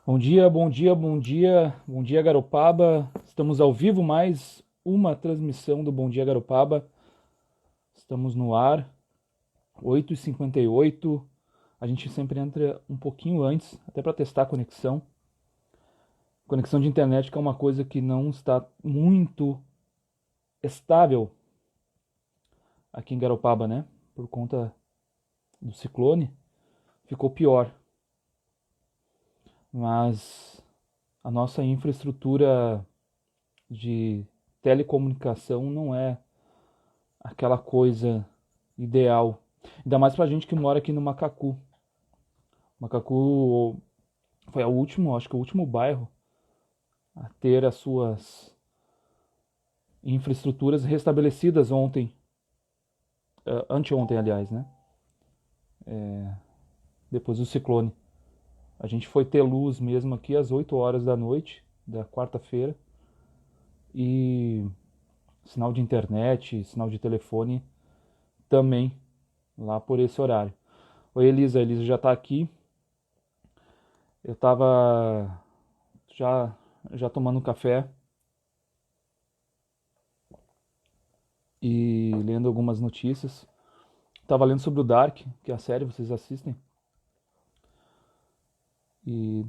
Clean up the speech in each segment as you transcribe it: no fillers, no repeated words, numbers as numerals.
Bom dia, bom dia, bom dia, bom dia Garopaba. Estamos ao vivo, mais uma transmissão do Bom Dia Garopaba. Estamos no ar, 8h58. A gente sempre entra um pouquinho antes, até para testar a conexão. Conexão de internet que é uma coisa que não está muito estável aqui em Garopaba, né? Por conta do ciclone, ficou pior. Mas a nossa infraestrutura de telecomunicação não é aquela coisa ideal. Ainda mais pra gente que mora aqui no Macacu. Macacu foi acho que o último bairro a ter as suas infraestruturas restabelecidas ontem, anteontem, aliás, né? Depois do ciclone. A gente foi ter luz mesmo aqui às 8 horas da noite da quarta-feira e sinal de internet, sinal de telefone também lá por esse horário. Oi, Elisa, a Elisa já tá aqui. Eu tava já já tomando um café e lendo algumas notícias. Tava lendo sobre o Dark, que é a série, vocês assistem? E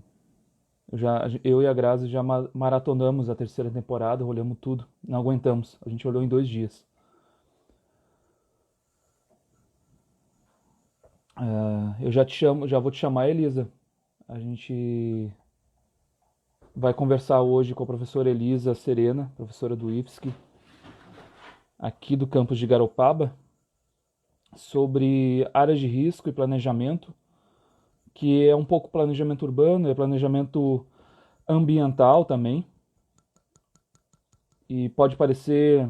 eu e a Grazi já maratonamos a terceira temporada, olhamos tudo, não aguentamos. A gente olhou em 2 dias. Eu já te chamo, já vou te chamar, Elisa. A gente vai conversar hoje com a professora Elisa Serena, professora do IFSC, aqui do campus de Garopaba, sobre áreas de risco e planejamento, que é um pouco planejamento urbano, é planejamento ambiental também. E pode parecer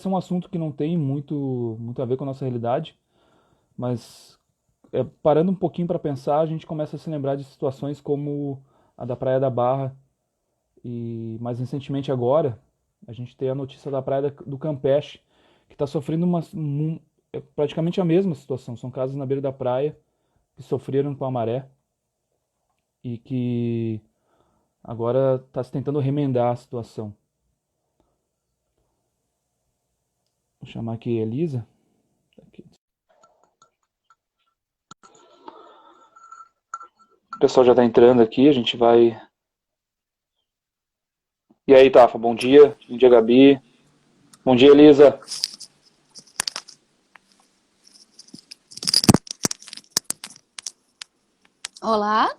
um assunto que não tem muito a ver com a nossa realidade, mas parando um pouquinho para pensar, a gente começa a se lembrar de situações como a da Praia da Barra e mais recentemente agora, a gente tem a notícia da Praia do Campeche, que está sofrendo praticamente a mesma situação. São casas na beira da praia que sofreram com a maré e que agora está se tentando remendar a situação. Vou chamar aqui a Elisa. O pessoal já está entrando aqui, a gente vai. E aí, Tafa, bom dia. Bom dia, Gabi. Bom dia, Elisa. Olá,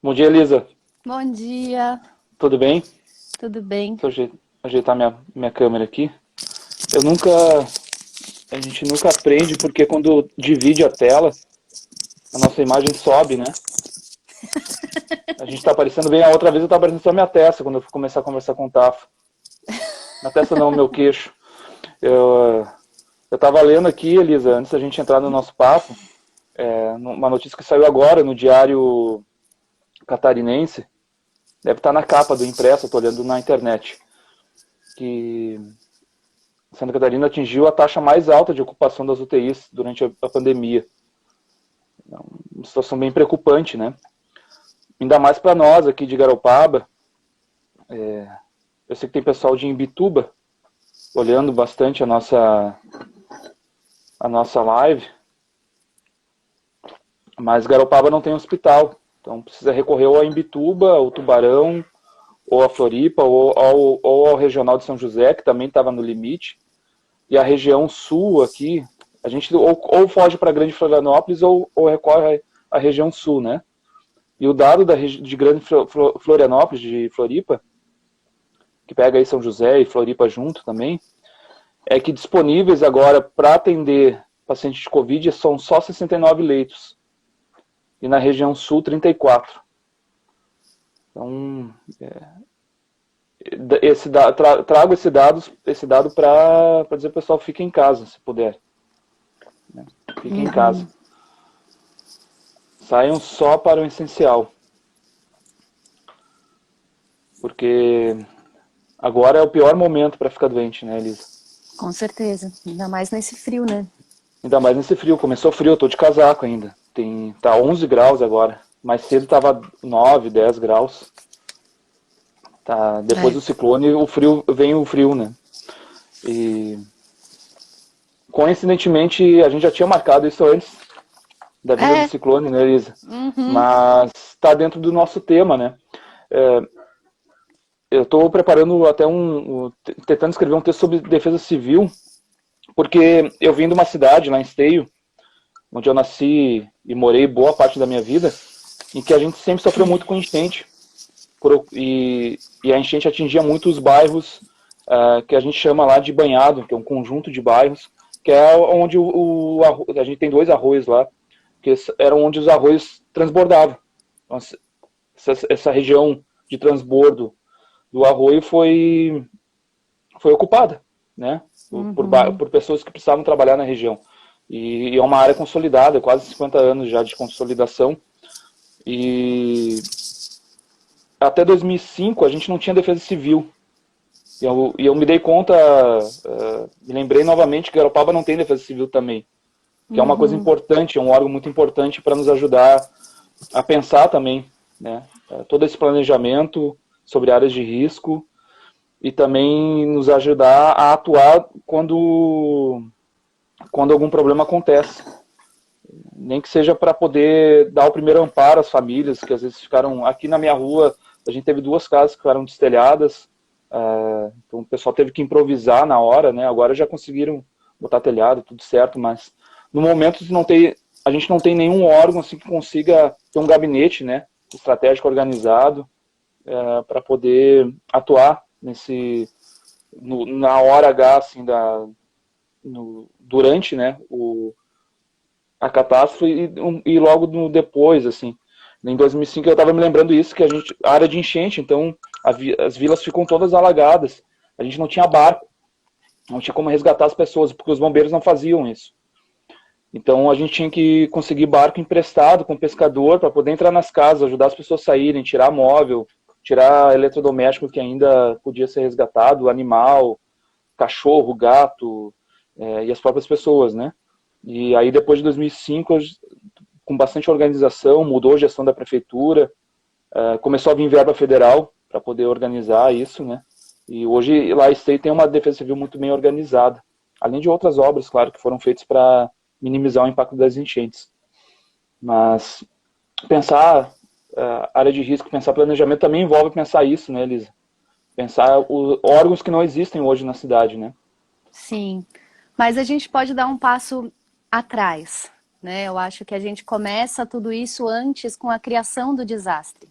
Bom dia, Elisa. bom dia, Tudo bem? tudo bem? Deixa eu ajeitar minha câmera aqui. Eu nunca. A gente nunca aprende porque quando divide a tela, a nossa imagem sobe, né? A gente tá aparecendo bem, a outra vez eu tava aparecendo só a minha testa quando eu começar a conversar com o Tafa. Na testa não, meu queixo. Eu, eu tava lendo aqui, Elisa, antes da gente entrar no nosso papo, uma notícia que saiu agora no Diário Catarinense, deve estar na capa do impresso, eu tô olhando na internet, que Santa Catarina atingiu a taxa mais alta de ocupação das UTIs durante a pandemia. É uma situação bem preocupante, né? Ainda mais para nós aqui de Garopaba. Eu sei que tem pessoal de Imbituba olhando bastante a nossa live, mas Garopaba não tem hospital, então precisa recorrer ou a Imbituba, ao Tubarão, ou a Floripa, ou ao Regional de São José, que também estava no limite, e a região sul aqui, a gente ou foge para Grande Florianópolis ou recorre à região sul, né? E o dado de Grande Florianópolis, de Floripa, que pega aí São José e Floripa junto também, é que disponíveis agora para atender pacientes de Covid são só 69 leitos. E na região sul, 34. Então, trago esse dado para dizer ao pessoal, fique em casa, se puder. Né? Fique em casa. Saiam só para o essencial. Porque agora é o pior momento para ficar doente, né, Elisa? Com certeza, ainda mais nesse frio, né? Ainda mais nesse frio. Começou frio, eu tô de casaco ainda. Tá 11 graus agora. mais cedo estava 9, 10 graus. Tá, depois do ciclone, vem o frio, né? E coincidentemente, a gente já tinha marcado isso antes da vinda do ciclone, né, Elisa? Mas está dentro do nosso tema, né? Eu estou preparando até tentando escrever um texto sobre defesa civil, porque eu vim de uma cidade lá em Esteio, onde eu nasci e morei boa parte da minha vida, em que a gente sempre sofreu muito com enchente. E a enchente atingia muito os bairros que a gente chama lá de banhado, que é um conjunto de bairros, que é onde a gente tem 2 arroios lá, que eram onde os arroios transbordavam. Então, essa região de transbordo do arroio foi ocupada, né, por pessoas que precisavam trabalhar na região. E é uma área consolidada, quase 50 anos já de consolidação. E até 2005 a gente não tinha defesa civil. E eu me dei conta, me lembrei novamente que Garopaba não tem defesa civil também. Que é uma coisa importante, é um órgão muito importante para nos ajudar a pensar também, né, todo esse planejamento sobre áreas de risco e também nos ajudar a atuar quando algum problema acontece. Nem que seja para poder dar o primeiro amparo às famílias, que às vezes ficaram... Aqui na minha rua, a gente teve 2 casas que ficaram destelhadas, então o pessoal teve que improvisar na hora, né? Agora já conseguiram botar telhado, tudo certo, mas no momento a gente não tem nenhum órgão assim, que consiga ter um gabinete, né, estratégico organizado para poder atuar na hora H, assim, durante, né, a catástrofe e logo depois, assim. Em 2005 eu estava me lembrando isso, que a área de enchente, então as vilas ficam todas alagadas. A gente não tinha barco, não tinha como resgatar as pessoas, porque os bombeiros não faziam isso. Então a gente tinha que conseguir barco emprestado com o pescador para poder entrar nas casas, ajudar as pessoas a saírem, tirar móvel, tirar eletrodoméstico que ainda podia ser resgatado, animal, cachorro, gato, e as próprias pessoas, né? E aí depois de 2005, com bastante organização, mudou a gestão da prefeitura, começou a vir verba federal para poder organizar isso, né? E hoje lá tem uma defesa civil muito bem organizada, além de outras obras, claro, que foram feitas para minimizar o impacto das enchentes. Mas pensar área de risco, pensar planejamento também envolve pensar isso, né, Elisa? Pensar os órgãos que não existem hoje na cidade, né? Sim, mas a gente pode dar um passo atrás, né? Eu acho que a gente começa tudo isso antes com a criação do desastre.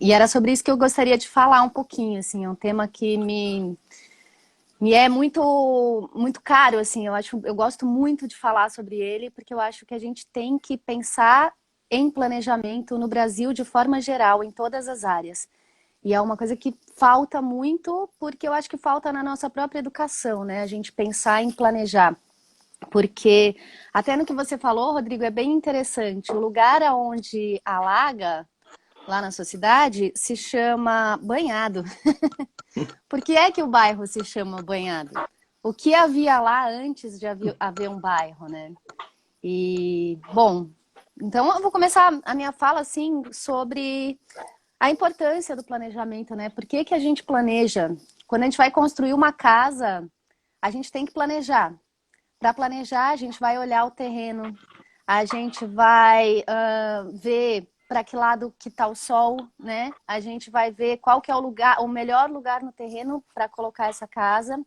E era sobre isso que eu gostaria de falar um pouquinho, assim, é um tema que me é muito, muito caro, assim, eu gosto muito de falar sobre ele, porque eu acho que a gente tem que pensar em planejamento no Brasil de forma geral, em todas as áreas. E é uma coisa que falta muito, porque eu acho que falta na nossa própria educação, né? A gente pensar em planejar. Porque, até no que você falou, Rodrigo, é bem interessante. O lugar onde alaga, lá na sua cidade, se chama Banhado. Por que é que o bairro se chama Banhado? O que havia lá antes de haver um bairro, né? E, bom, então eu vou começar a minha fala, assim, sobre a importância do planejamento, né? Por que que a gente planeja? Quando a gente vai construir uma casa, a gente tem que planejar. Para planejar, a gente vai olhar o terreno, a gente vai ver para que lado que está o sol, né? A gente vai ver qual que é o melhor lugar no terreno para colocar essa casa.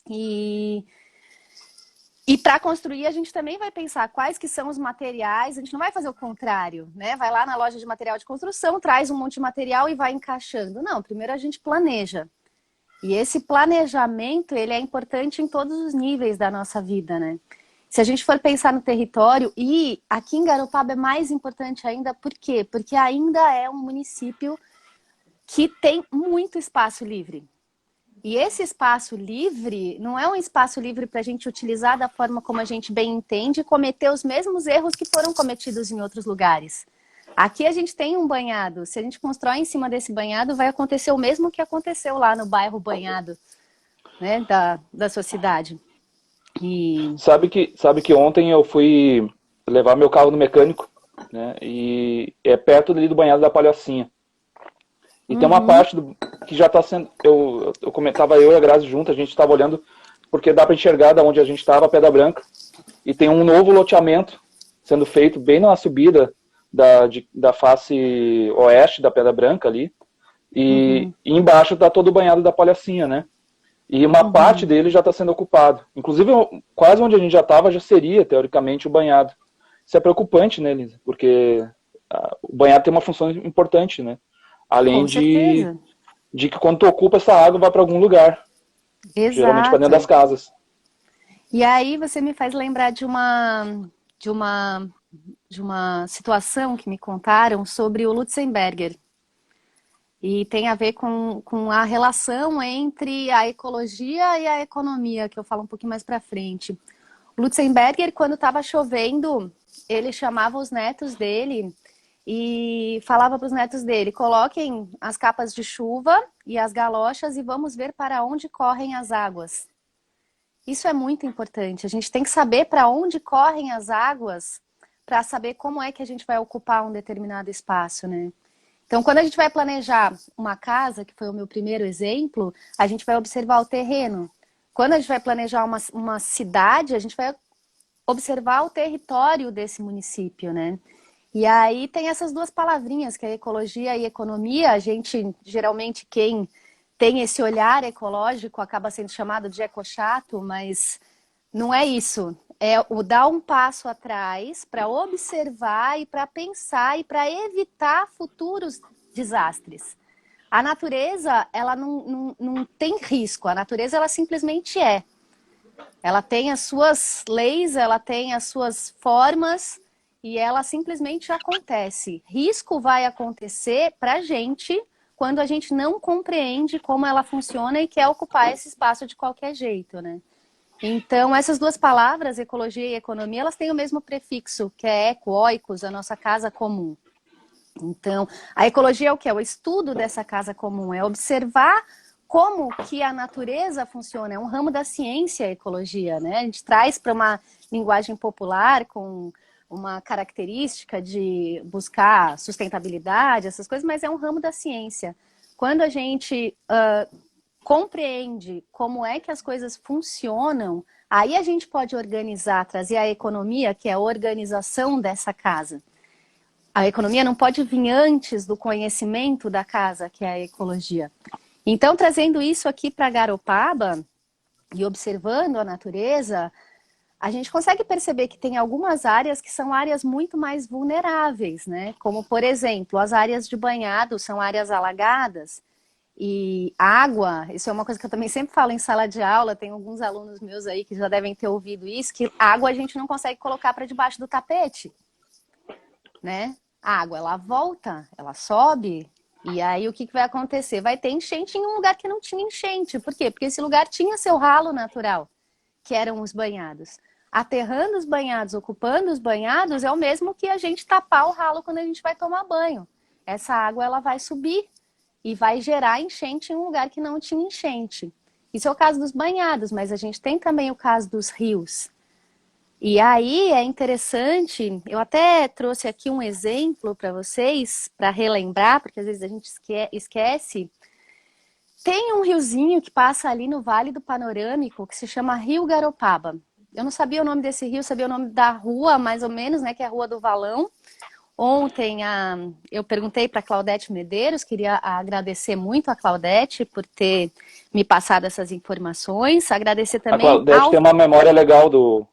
E para construir, a gente também vai pensar quais que são os materiais. A gente não vai fazer o contrário, né? Vai lá na loja de material de construção, traz um monte de material e vai encaixando. Não, primeiro a gente planeja. E esse planejamento, ele é importante em todos os níveis da nossa vida, né? Se a gente for pensar no território, e aqui em Garopaba é mais importante ainda, por quê? Porque ainda é um município que tem muito espaço livre. E esse espaço livre não é um espaço livre para a gente utilizar da forma como a gente bem entende e cometer os mesmos erros que foram cometidos em outros lugares. Aqui a gente tem um banhado. Se a gente constrói em cima desse banhado, vai acontecer o mesmo que aconteceu lá no bairro Banhado, né, da sua cidade. Sabe que ontem eu fui levar meu carro no mecânico, né? E é perto ali do banhado da Palhocinha. E tem uma parte que já está sendo... Eu comentava, eu e a Grazi junto, a gente estava olhando, porque dá para enxergar da onde a gente estava, Pedra Branca, e tem um novo loteamento sendo feito bem na subida da face oeste da Pedra Branca ali, e embaixo está todo o banhado da Palhocinha, né? E uma parte dele já está sendo ocupado. Inclusive, quase onde a gente já estava, já seria, teoricamente, o banhado. Isso é preocupante, né, Elisa? Porque o banhado tem uma função importante, né? Além Com certeza. de que quando tu ocupa essa água, vai para algum lugar. Geralmente para dentro das Exato. casas. E aí você me faz lembrar de uma, de uma situação que me contaram sobre o Lutzenberger. E tem a ver com a relação entre a ecologia e a economia, que eu falo um pouquinho mais para frente. O Lutzenberger, quando estava chovendo, ele chamava os netos dele e falava para os netos dele: coloquem as capas de chuva e as galochas e vamos ver para onde correm as águas. Isso é muito importante. A gente tem que saber para onde correm as águas para saber como é que a gente vai ocupar um determinado espaço, né? Então, quando a gente vai planejar uma casa, que foi o meu primeiro exemplo, a gente vai observar o terreno. Quando a gente vai planejar uma cidade, a gente vai observar o território desse município, né? E aí tem essas duas palavrinhas, que é ecologia e economia. A gente, geralmente, quem tem esse olhar ecológico acaba sendo chamado de ecochato, mas não é isso. É o dar um passo atrás para observar e para pensar e para evitar futuros desastres. A natureza, ela não tem risco. A natureza, ela simplesmente é. Ela tem as suas leis, ela tem as suas formas e ela simplesmente acontece. Risco vai acontecer para a gente quando a gente não compreende como ela funciona e quer ocupar esse espaço de qualquer jeito, né? Então, essas duas palavras, ecologia e economia, elas têm o mesmo prefixo, que é eco, oikos, a nossa casa comum. Então, a ecologia é o que? É o estudo dessa casa comum, é observar como que a natureza funciona. É um ramo da ciência, a ecologia, né? A gente traz para uma linguagem popular com uma característica de buscar sustentabilidade, essas coisas, mas é um ramo da ciência. Quando a gente compreende como é que as coisas funcionam, aí a gente pode organizar, trazer a economia, que é a organização dessa casa. A economia não pode vir antes do conhecimento da casa, que é a ecologia. Então, trazendo isso aqui para Garopaba e observando a natureza, a gente consegue perceber que tem algumas áreas que são áreas muito mais vulneráveis, né? Como, por exemplo, as áreas de banhado são áreas alagadas. E água, isso é uma coisa que eu também sempre falo em sala de aula, tem alguns alunos meus aí que já devem ter ouvido isso, que água a gente não consegue colocar para debaixo do tapete, né? A água, ela volta, ela sobe, e aí o que vai acontecer? Vai ter enchente em um lugar que não tinha enchente. Por quê? Porque esse lugar tinha seu ralo natural, que eram os banhados. Aterrando os banhados, ocupando os banhados, é o mesmo que a gente tapar o ralo quando a gente vai tomar banho. Essa água, ela vai subir e vai gerar enchente em um lugar que não tinha enchente. Isso é o caso dos banhados, mas a gente tem também o caso dos rios. E aí é interessante, eu até trouxe aqui um exemplo para vocês, para relembrar, porque às vezes a gente esquece. Tem um riozinho que passa ali no Vale do Panorâmico, que se chama Rio Garopaba. Eu não sabia o nome desse rio, sabia o nome da rua, mais ou menos, né, que é a Rua do Valão. Ontem eu perguntei para a Claudete Medeiros, queria agradecer muito a Claudete por ter me passado essas informações, agradecer A também Claudete tem uma memória legal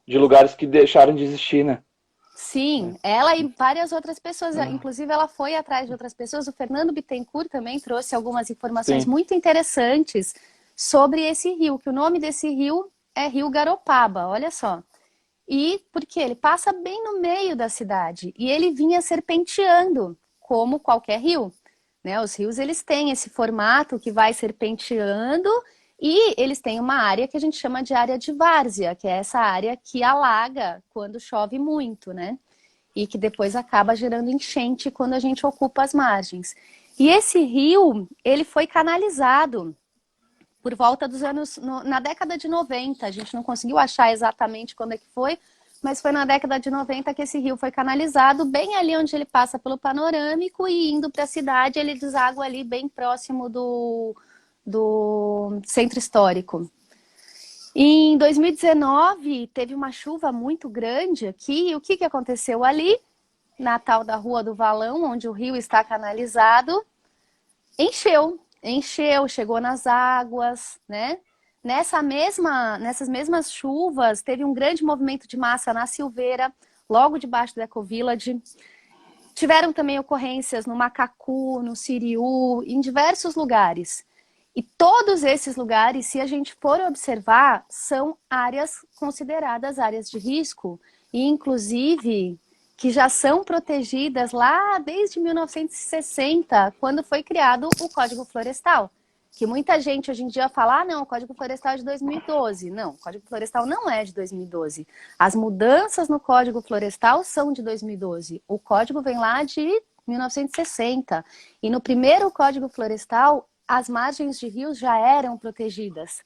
de lugares que deixaram de existir, né? Sim, ela e várias outras pessoas, inclusive ela foi atrás de outras pessoas, o Fernando Bittencourt também trouxe algumas informações Sim. muito interessantes sobre esse rio, que o nome desse rio é Rio Garopaba, olha só. E porque ele passa bem no meio da cidade e ele vinha serpenteando, como qualquer rio, né? Os rios, eles têm esse formato que vai serpenteando e eles têm uma área que a gente chama de área de várzea, que é essa área que alaga quando chove muito, né? E que depois acaba gerando enchente quando a gente ocupa as margens. E esse rio, ele foi canalizado por volta dos anos, na década de 90, a gente não conseguiu achar exatamente quando é que foi, mas foi na década de 90 que esse rio foi canalizado, bem ali onde ele passa pelo Panorâmico e indo para a cidade, ele deságua ali bem próximo do centro histórico. Em 2019, teve uma chuva muito grande aqui, e o que aconteceu ali? Na tal da Rua do Valão, onde o rio está canalizado, encheu, chegou nas águas, né? Nessas mesmas chuvas, teve um grande movimento de massa na Silveira, logo debaixo da Ecovillage. Tiveram também ocorrências no Macacu, no Siriú, em diversos lugares. E todos esses lugares, se a gente for observar, são áreas consideradas áreas de risco, e inclusive que já são protegidas lá desde 1960, quando foi criado o Código Florestal. Que muita gente hoje em dia fala, não, o Código Florestal é de 2012. Não, o Código Florestal não é de 2012. As mudanças no Código Florestal são de 2012. O código vem lá de 1960. E no primeiro Código Florestal, as margens de rios já eram protegidas.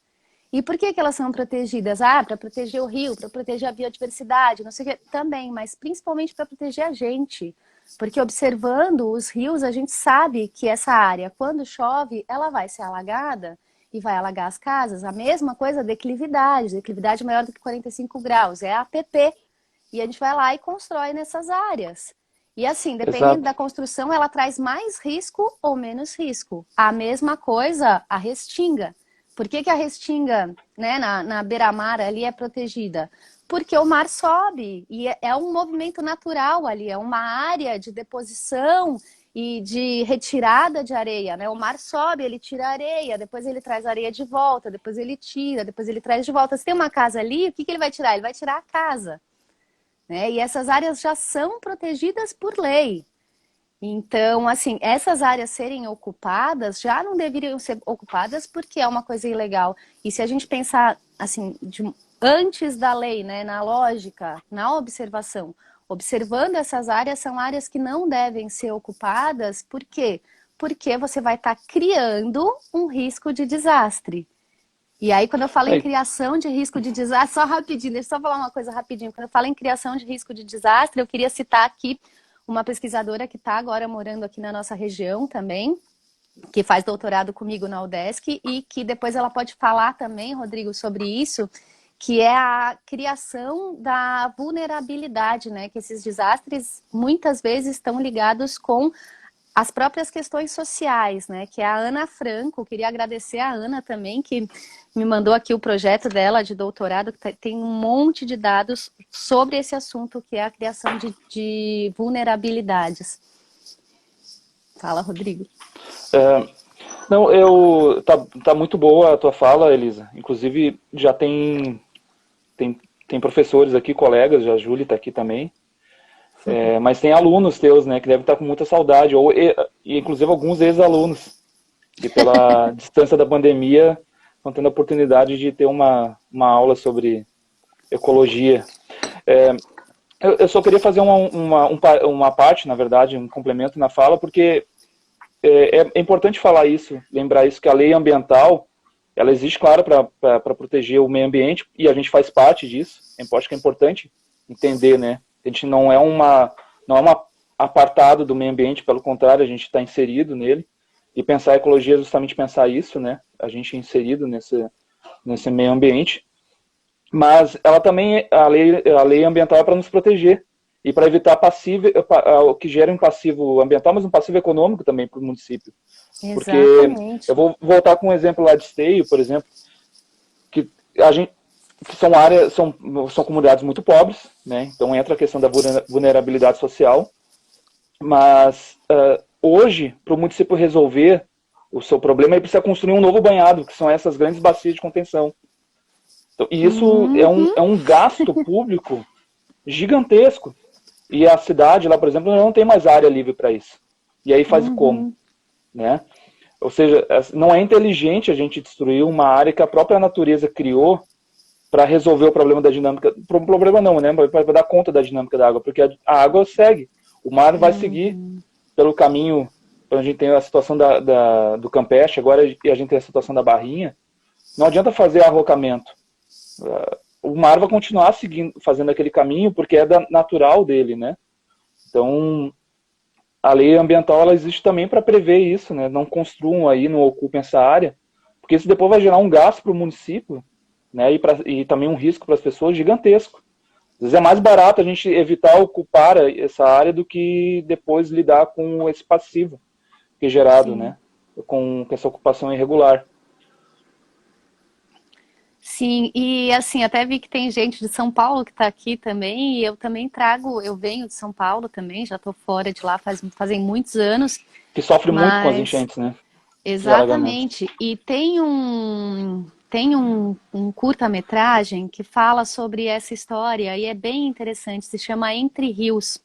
E por que elas são protegidas? Para proteger o rio, para proteger a biodiversidade, não sei o que, também, mas principalmente para proteger a gente. Porque observando os rios, a gente sabe que essa área, quando chove, ela vai ser alagada e vai alagar as casas. A mesma coisa, declividade maior do que 45 graus, é a APP. E a gente vai lá e constrói nessas áreas. E assim, dependendo Exato. da construção, ela traz mais risco ou menos risco. A mesma coisa, a restinga. Por que a restinga, né, na beira-mar ali é protegida? Porque o mar sobe e é um movimento natural ali, é uma área de deposição e de retirada de areia, né? O mar sobe, ele tira areia, depois ele traz areia de volta, depois ele tira, depois ele traz de volta. Se tem uma casa ali, o que ele vai tirar? Ele vai tirar a casa, né? E essas áreas já são protegidas por lei. Então, assim, essas áreas serem ocupadas já não deveriam ser ocupadas porque é uma coisa ilegal. E se a gente pensar, assim, antes da lei, né, na lógica, na observação, observando essas áreas, são áreas que não devem ser ocupadas. Por quê? Porque você vai estar criando um risco de desastre. E aí, quando eu falo em criação de risco de desastre, só rapidinho, deixa eu só falar uma coisa rapidinho. Quando eu falo em criação de risco de desastre, eu queria citar aqui uma pesquisadora que está agora morando aqui na nossa região também, que faz doutorado comigo na UDESC e que depois ela pode falar também, Rodrigo, sobre isso, que é a criação da vulnerabilidade, né? Que esses desastres muitas vezes estão ligados com as próprias questões sociais, né? Que é a Ana Franco, queria agradecer a Ana também, que me mandou aqui o projeto dela de doutorado, que tem um monte de dados sobre esse assunto, que é a criação de vulnerabilidades. Fala, Rodrigo. Não, tá muito boa a tua fala, Elisa. Inclusive, já tem professores aqui, colegas, a Júlia está aqui também. Mas tem alunos teus, né, que devem estar com muita saudade, e inclusive alguns ex-alunos, que pela distância da pandemia estão tendo a oportunidade de ter uma aula sobre ecologia. Eu só queria fazer uma parte, na verdade, um complemento na fala, porque é importante falar isso, lembrar isso, que a lei ambiental, ela existe, claro, para proteger o meio ambiente, e a gente faz parte disso. Acho que é importante entender, né? A gente não é um apartado do meio ambiente, pelo contrário, a gente está inserido nele. E pensar a ecologia é justamente pensar isso, né? A gente é inserido nesse meio ambiente. Mas ela também, a lei ambiental é para nos proteger e para evitar o que gera um passivo ambiental, mas um passivo econômico também para o município. Exatamente. Porque eu vou voltar com um exemplo lá de Esteio, por exemplo, que são comunidades muito pobres, né? Então entra a questão da vulnerabilidade social, mas hoje, para o município resolver o seu problema, ele precisa construir um novo banhado, que são essas grandes bacias de contenção. Então, e isso é um gasto público gigantesco. E a cidade lá, por exemplo, não tem mais área livre para isso. E aí faz como? Né? Ou seja, não é inteligente a gente destruir uma área que a própria natureza criou para resolver o problema da dinâmica. Problema não, né? Para dar conta da dinâmica da água, porque a água segue. O mar vai seguir pelo caminho. A gente tem a situação do Campeche, agora a gente tem a situação da Barrinha. Não adianta fazer arrocamento. o mar vai continuar seguindo, fazendo aquele caminho, porque é natural dele, né? Então, a lei ambiental, ela existe também para prever isso, né? Não construam aí, não ocupem essa área, porque isso depois vai gerar um gasto para o município, né? E também um risco para as pessoas gigantesco. Às vezes é mais barato a gente evitar ocupar essa área do que depois lidar com esse passivo que é gerado, Sim. né? Com essa ocupação irregular. Sim, e assim, até vi que tem gente de São Paulo que está aqui também, e eu também trago, eu venho de São Paulo também, já estou fora de lá fazem muitos anos, Que sofre muito com as mas enchentes, né? Os alagamentos. exatamente. E tem um curta-metragem que fala sobre essa história e é bem interessante, se chama Entre Rios.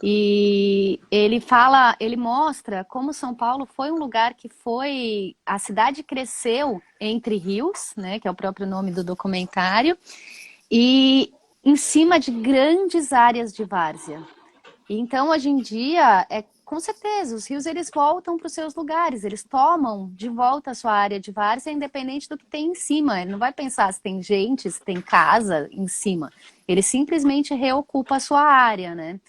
E ele mostra como São Paulo foi um lugar que a cidade cresceu entre rios, né, que é o próprio nome do documentário, e em cima de grandes áreas de várzea. Então, hoje em dia, com certeza, os rios eles voltam para os seus lugares, eles tomam de volta a sua área de várzea, independente do que tem em cima. Ele não vai pensar se tem gente, se tem casa em cima. Ele simplesmente reocupa a sua área, né?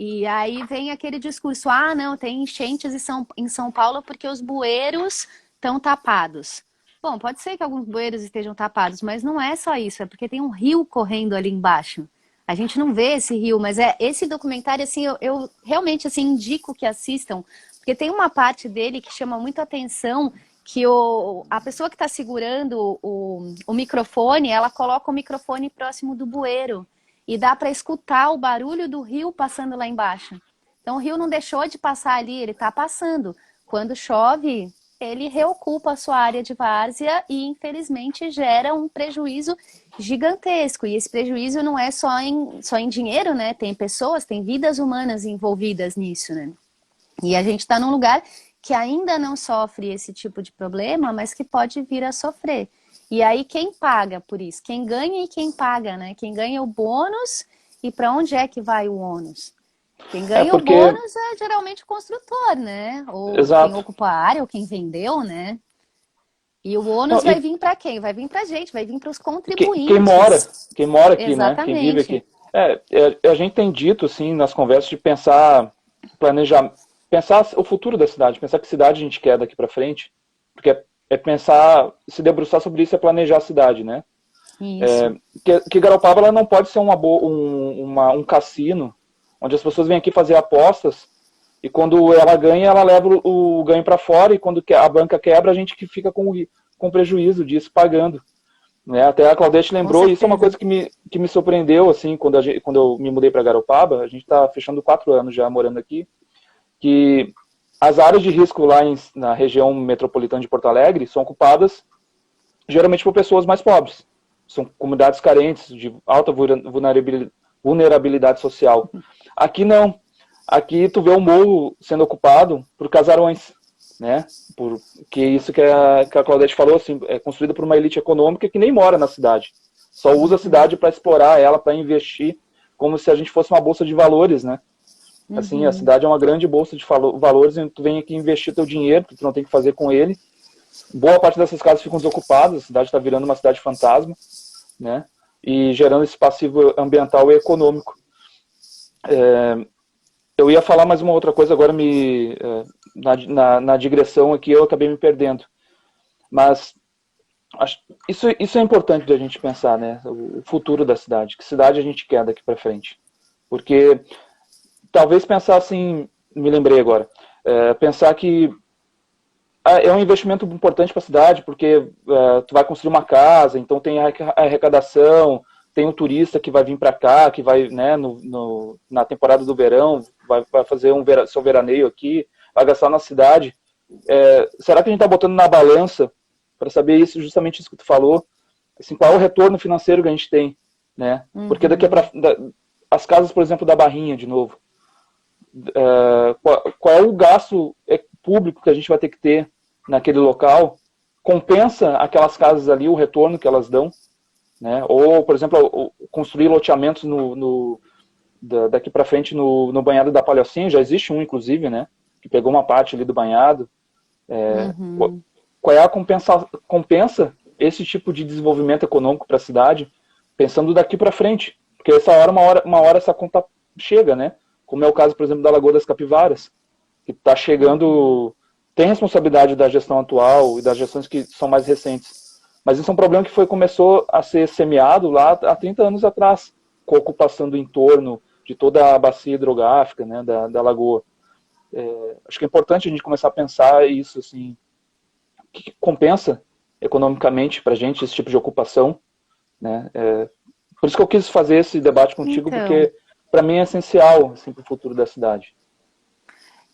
E aí vem aquele discurso, ah, não, tem enchentes em São Paulo porque os bueiros estão tapados. Bom, pode ser que alguns bueiros estejam tapados, mas não é só isso, é porque tem um rio correndo ali embaixo. A gente não vê esse rio, mas esse documentário, assim, eu realmente assim, indico que assistam, porque tem uma parte dele que chama muito atenção, que a pessoa que está segurando o microfone, ela coloca o microfone próximo do bueiro e dá para escutar o barulho do rio passando lá embaixo. Então o rio não deixou de passar ali, ele está passando. Quando chove, ele reocupa a sua área de várzea e, infelizmente, gera um prejuízo gigantesco. E esse prejuízo não é só em dinheiro, né? Tem pessoas, tem vidas humanas envolvidas nisso, né? E a gente está num lugar que ainda não sofre esse tipo de problema, mas que pode vir a sofrer. E aí quem paga por isso? Quem ganha e quem paga, né? Quem ganha o bônus e para onde é que vai o ônus? Quem É ganha o porque, bônus é geralmente o construtor, né? Ou quem exato. ocupa a área, ou quem vendeu, né? E o ônus Não, vai vir para quem? Vai vir para a gente, vai vir para os quem mora, contribuintes. quem mora aqui, né? Quem vive Exatamente. aqui. A gente tem dito, assim, nas conversas de pensar, planejar, pensar o futuro da cidade, pensar que cidade a gente quer daqui para frente, porque é pensar, se debruçar sobre isso é planejar a cidade, né? Isso. Que Garopaba ela não pode ser um cassino, onde as pessoas vêm aqui fazer apostas e quando ela ganha, ela leva o ganho para fora e quando a banca quebra, a gente que fica com prejuízo disso, pagando. Né? Até a Claudete Com lembrou, isso é uma certeza. coisa que me surpreendeu, assim, quando eu me mudei para Garopaba, a gente está fechando 4 anos já morando aqui, que as áreas de risco lá na região metropolitana de Porto Alegre são ocupadas geralmente por pessoas mais pobres. São comunidades carentes, de alta vulnerabilidade social. Aqui não. Aqui tu vê o morro sendo ocupado por casarões, né? Que isso que a Claudete falou, assim, é construído por uma elite econômica que nem mora na cidade. Só usa a cidade para explorar ela, para investir, como se a gente fosse uma bolsa de valores, né? Assim, a Uhum. cidade é uma grande bolsa de valores e tu vem aqui investir teu dinheiro, que tu não tem que fazer com ele. Boa parte dessas casas ficam desocupadas, a cidade está virando uma cidade fantasma, né? E gerando esse passivo ambiental e econômico. Eu ia falar mais uma outra coisa, agora na digressão aqui eu acabei me perdendo. Mas isso é importante da gente pensar, né? O futuro da cidade, que cidade a gente quer daqui para frente. Porque talvez pensar assim, me lembrei agora, pensar que é um investimento importante para a cidade, porque tu vai construir uma casa, então tem a arrecadação, tem um turista que vai vir para cá, que vai, né, na temporada do verão, vai fazer seu veraneio aqui, vai gastar na cidade. Será que a gente está botando na balança para saber isso, justamente isso que tu falou? Assim, qual é o retorno financeiro que a gente tem, né? Porque daqui Uhum. as casas, por exemplo, da Barrinha, de novo, qual é o gasto público que a gente vai ter que ter naquele local? Compensa aquelas casas ali, o retorno que elas dão? Né? Ou, por exemplo, construir loteamentos daqui para frente no banhado da Palhocinha, já existe um, inclusive, né? Que pegou uma parte ali do banhado. Uhum. Qual é a compensa esse tipo de desenvolvimento econômico para a cidade pensando daqui para frente, porque essa uma hora essa conta chega, né? Como é o caso, por exemplo, da Lagoa das Capivaras, que está chegando, tem responsabilidade da gestão atual e das gestões que são mais recentes. Mas isso é um problema que começou a ser semeado lá há 30 anos atrás, com a ocupação do entorno de toda a bacia hidrográfica, né, da lagoa. Acho que é importante a gente começar a pensar isso, assim, o que compensa economicamente para a gente esse tipo de ocupação, né? Por isso que eu quis fazer esse debate contigo, Então, porque para mim é essencial assim, para o futuro da cidade.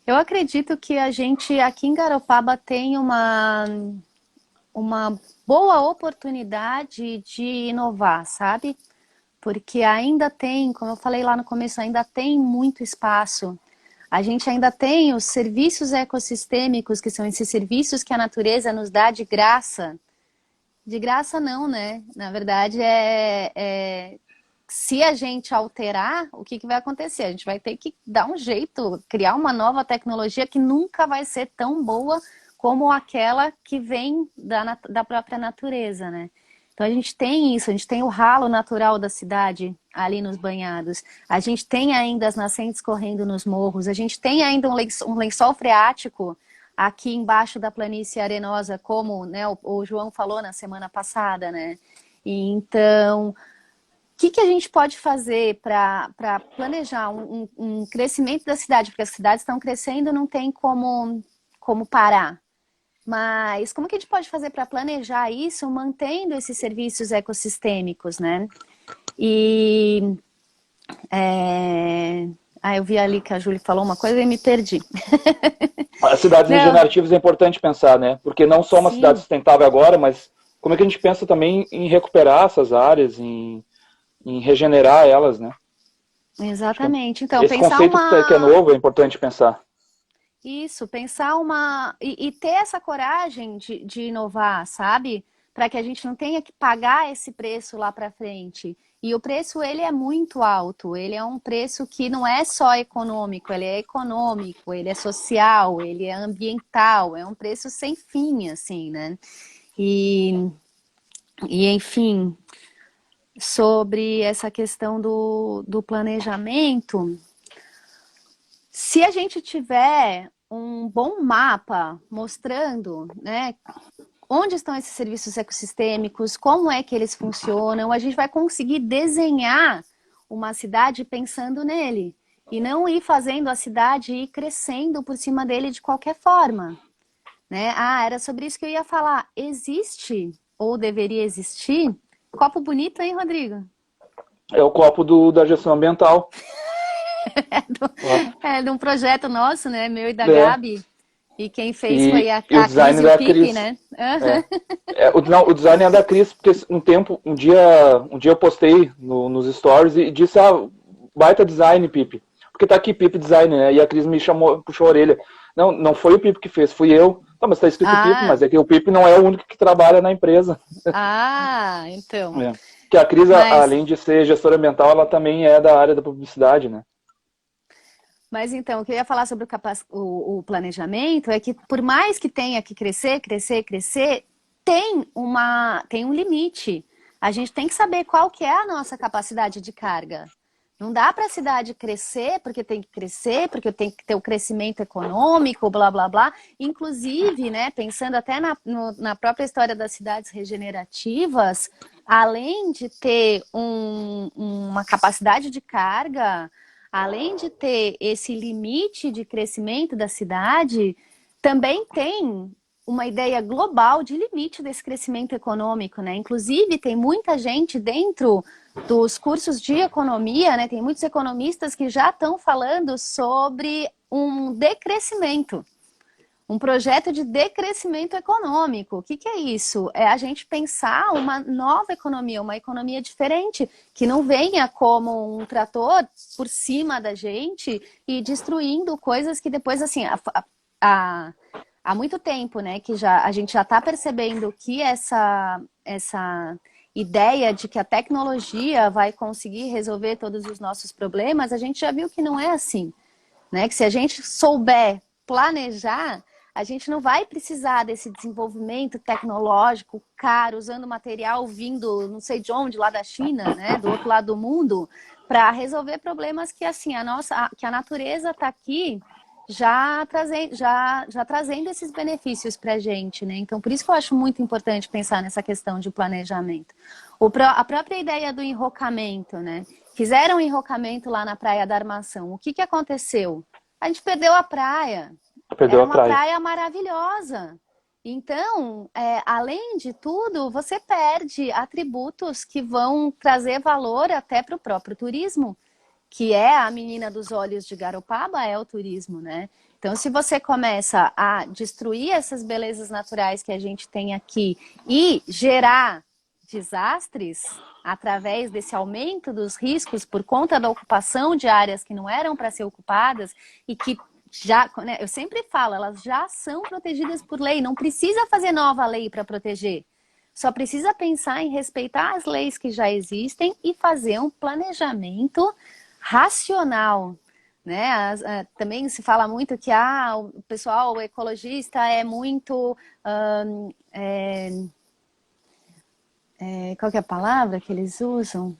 eu acredito que a gente aqui em Garopaba tem uma boa oportunidade de inovar, sabe? Porque ainda tem, como eu falei lá no começo, ainda tem muito espaço. A gente ainda tem os serviços ecossistêmicos, que são esses serviços que a natureza nos dá de graça. De graça não, né? Na verdade, se a gente alterar, o que vai acontecer? A gente vai ter que dar um jeito, criar uma nova tecnologia que nunca vai ser tão boa como aquela que vem da própria natureza, né? Então a gente tem isso, a gente tem o ralo natural da cidade ali nos banhados, a gente tem ainda as nascentes correndo nos morros, a gente tem ainda um lençol freático aqui embaixo da planície arenosa, como, né, o João falou na semana passada, né? E então, o que a gente pode fazer para planejar um crescimento da cidade? Porque as cidades estão crescendo, não tem como parar. Mas como que a gente pode fazer para planejar isso, mantendo esses serviços ecossistêmicos, né? E eu vi ali que a Júlia falou uma coisa e me perdi. As cidades Não, regenerativas é importante pensar, né? Porque não só uma cidade sim, sustentável agora, mas como é que a gente pensa também em recuperar essas áreas, em regenerar elas, né? Acho que exatamente. Então, esse pensar conceito que é uma... novo é importante pensar. Isso, pensar uma... E ter essa coragem de inovar, sabe? Para que a gente não tenha que pagar esse preço lá para frente. E o preço, ele é muito alto. Ele é um preço que não é só econômico, ele é econômico, ele é social, ele é ambiental. É um preço sem fim, assim, né? E enfim, sobre essa questão do planejamento, se a gente tiver um bom mapa mostrando, né, onde estão esses serviços ecossistêmicos, como é que eles funcionam, a gente vai conseguir desenhar uma cidade pensando nele e não ir fazendo a cidade ir crescendo por cima dele de qualquer forma, né? Era sobre isso que eu ia falar. Existe, ou deveria existir, copo bonito, hein, Rodrigo? É o copo da gestão ambiental. É de um projeto nosso, né? Meu e da É. Gabi. E quem fez foi E a o Cris design e o da Pipe, Cris. né? É. O design é da Cris, porque um dia eu postei nos stories e disse, baita design, Pipe. Porque tá aqui Pipe Design, né? E a Cris me chamou, puxou a orelha. Não foi o Pipe que fez, fui eu. Tá, mas tá escrito Pipe, Ah, mas é que o Pipe não é o único que trabalha na empresa. então. É. Que a Cris, Mas, além de ser gestora ambiental, ela também é da área da publicidade, né? mas então, o que eu ia falar sobre o planejamento é que por mais que tenha que crescer, tem um limite. A gente tem que saber qual que é a nossa capacidade de carga. Não dá para a cidade crescer porque tem que crescer, porque tem que ter o crescimento econômico, blá, blá, blá. Inclusive, né, pensando até na própria história das cidades regenerativas, além de ter uma capacidade de carga, além de ter esse limite de crescimento da cidade, também tem uma ideia global de limite desse crescimento econômico, né? Inclusive, tem muita gente dentro dos cursos de economia, né? Tem muitos economistas que já estão falando sobre um decrescimento, um projeto de decrescimento econômico. O que é isso? É a gente pensar uma nova economia, uma economia diferente, que não venha como um trator por cima da gente e destruindo coisas que depois, assim, há muito tempo, né, que a gente já está percebendo que essa ideia de que a tecnologia vai conseguir resolver todos os nossos problemas, a gente já viu que não é assim, né? Que se a gente souber planejar, A gente não vai precisar desse desenvolvimento tecnológico caro, usando material vindo não sei de onde, lá da China, né, do outro lado do mundo, para resolver problemas que assim que a natureza está aqui já trazendo esses benefícios para a gente, né? Então, por isso que eu acho muito importante pensar nessa questão de planejamento. A própria ideia do enrocamento, né? Fizeram um enrocamento lá na Praia da Armação. O que aconteceu? A gente perdeu a praia. Perdeu Era a uma praia. praia maravilhosa. Então, além de tudo, você perde atributos que vão trazer valor até para o próprio turismo, que é a menina dos olhos de Garopaba, é o turismo, né? Então, se você começa a destruir essas belezas naturais que a gente tem aqui e gerar desastres através desse aumento dos riscos por conta da ocupação de áreas que não eram para ser ocupadas e que já, né, eu sempre falo, elas já são protegidas por lei, não precisa fazer nova lei para proteger. Só precisa pensar em respeitar as leis que já existem e fazer um planejamento racional, né? Também se fala muito que o pessoal ecologista é muito... qual que é a palavra que eles usam?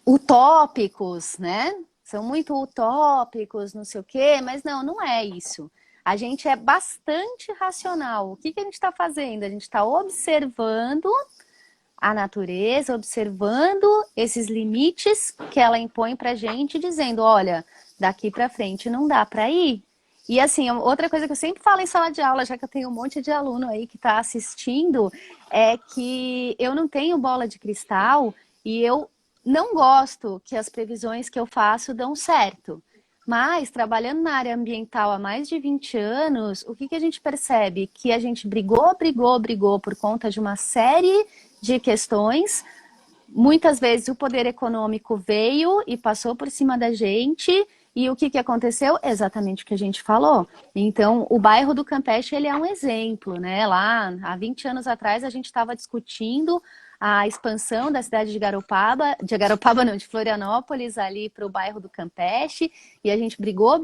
Utópicos, né? São muito utópicos, não sei o quê, mas não é isso. A gente é bastante racional. O que a gente está fazendo? A gente está observando a natureza, observando esses limites que ela impõe para a gente, dizendo, olha, daqui para frente não dá para ir. E assim, outra coisa que eu sempre falo em sala de aula, já que eu tenho um monte de aluno aí que está assistindo, é que eu não tenho bola de cristal e eu não gosto que as previsões que eu faço dão certo. Mas, trabalhando na área ambiental há mais de 20 anos, o que a gente percebe? Que a gente brigou por conta de uma série de questões. Muitas vezes o poder econômico veio e passou por cima da gente. E o que aconteceu? Exatamente o que a gente falou. Então, o bairro do Campeche, ele é um exemplo, né? Lá, há 20 anos atrás, a gente estava discutindo a expansão da cidade de de Florianópolis, ali para o bairro do Campeche, e a gente brigou,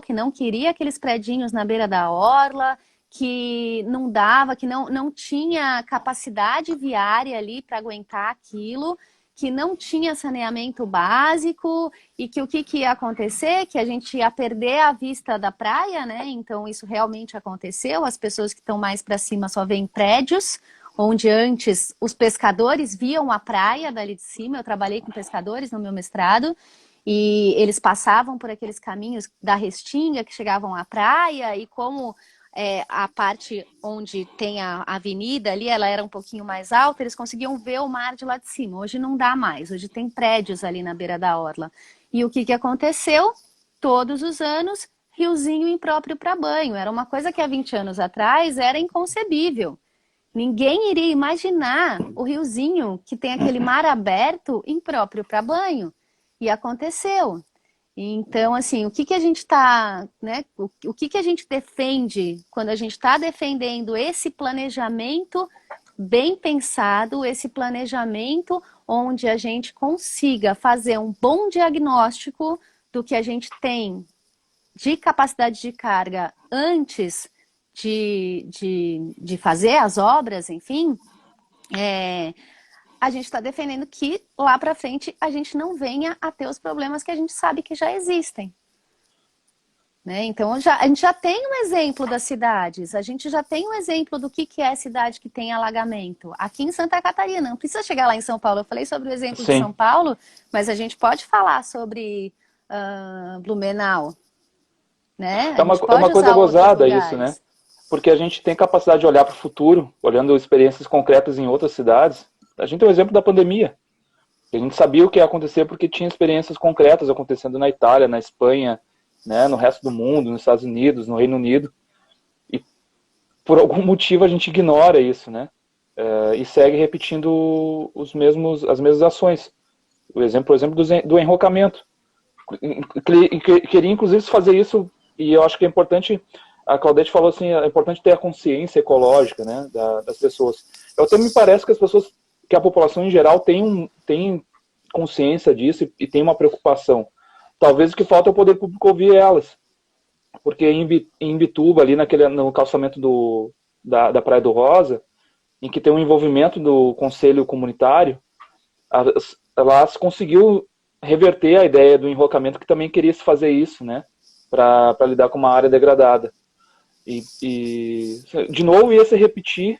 que não queria aqueles predinhos na beira da orla, que não dava, que não tinha capacidade viária ali para aguentar aquilo, que não tinha saneamento básico, e que o que ia acontecer? Que a gente ia perder a vista da praia, né? Então isso realmente aconteceu, as pessoas que estão mais para cima só veem prédios, onde antes os pescadores viam a praia dali de cima. Eu trabalhei com pescadores no meu mestrado, e eles passavam por aqueles caminhos da Restinga que chegavam à praia, e como a parte onde tem a avenida ali, ela era um pouquinho mais alta, eles conseguiam ver o mar de lá de cima. Hoje não dá mais, hoje tem prédios ali na beira da orla. E o que aconteceu? Todos os anos, riozinho impróprio para banho. Era uma coisa que há 20 anos atrás era inconcebível. Ninguém iria imaginar o riozinho que tem aquele mar aberto impróprio para banho. E aconteceu. Então, assim, o que a gente está, né? O que a gente defende quando a gente está defendendo esse planejamento bem pensado, esse planejamento onde a gente consiga fazer um bom diagnóstico do que a gente tem de capacidade de carga antes de fazer as obras, enfim, a gente está defendendo que lá para frente a gente não venha a ter os problemas que a gente sabe que já existem. Né? Então, a gente já tem um exemplo das cidades, a gente já tem um exemplo do que é cidade que tem alagamento. Aqui em Santa Catarina, não precisa chegar lá em São Paulo. Eu falei sobre o exemplo de São Paulo, mas a gente pode falar sobre Blumenau. Né? É uma coisa gozada isso, né? Porque a gente tem capacidade de olhar para o futuro, olhando experiências concretas em outras cidades. A gente tem o exemplo da pandemia. A gente sabia o que ia acontecer porque tinha experiências concretas acontecendo na Itália, na Espanha, né, no resto do mundo, nos Estados Unidos, no Reino Unido. E por algum motivo a gente ignora isso, né? E segue repetindo as mesmas ações. Por exemplo, do enrocamento. Queria inclusive fazer isso, e eu acho que é importante. A Claudete falou assim, é importante ter a consciência ecológica, né, das pessoas. Eu até me parece que a população em geral tem consciência disso e tem uma preocupação. Talvez o que falta é o poder público ouvir elas. porque em Bituba, ali no calçamento da Praia do Rosa, em que tem um envolvimento do Conselho Comunitário, ela conseguiu reverter a ideia do enrocamento, que também queria se fazer isso, né, para lidar com uma área degradada. De novo ia se repetir,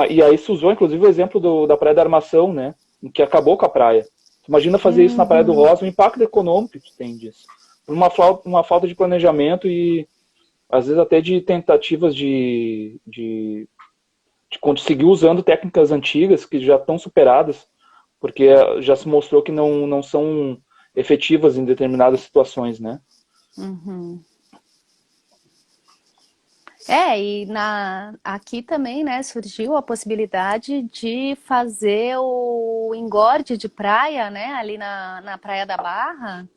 e aí se usou inclusive o exemplo da Praia da Armação, né, em que acabou com a praia. Imagina fazer isso na Praia do Rosa, o impacto econômico que tem disso. Por uma falta de planejamento e às vezes até de tentativas de conseguir usando técnicas antigas que já estão superadas, porque já se mostrou que não são efetivas em determinadas situações, né? Uhum. E aqui também, né, surgiu a possibilidade de fazer o engorde de praia, né, ali na Praia da Barra,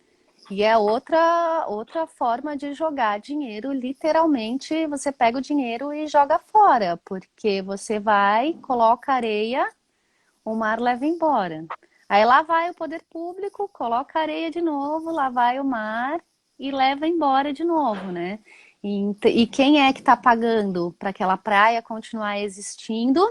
e é outra forma de jogar dinheiro, literalmente, você pega o dinheiro e joga fora, porque você vai, coloca areia, o mar leva embora. Aí lá vai o poder público, coloca areia de novo, lá vai o mar e leva embora de novo, né? E quem é que está pagando para aquela praia continuar existindo?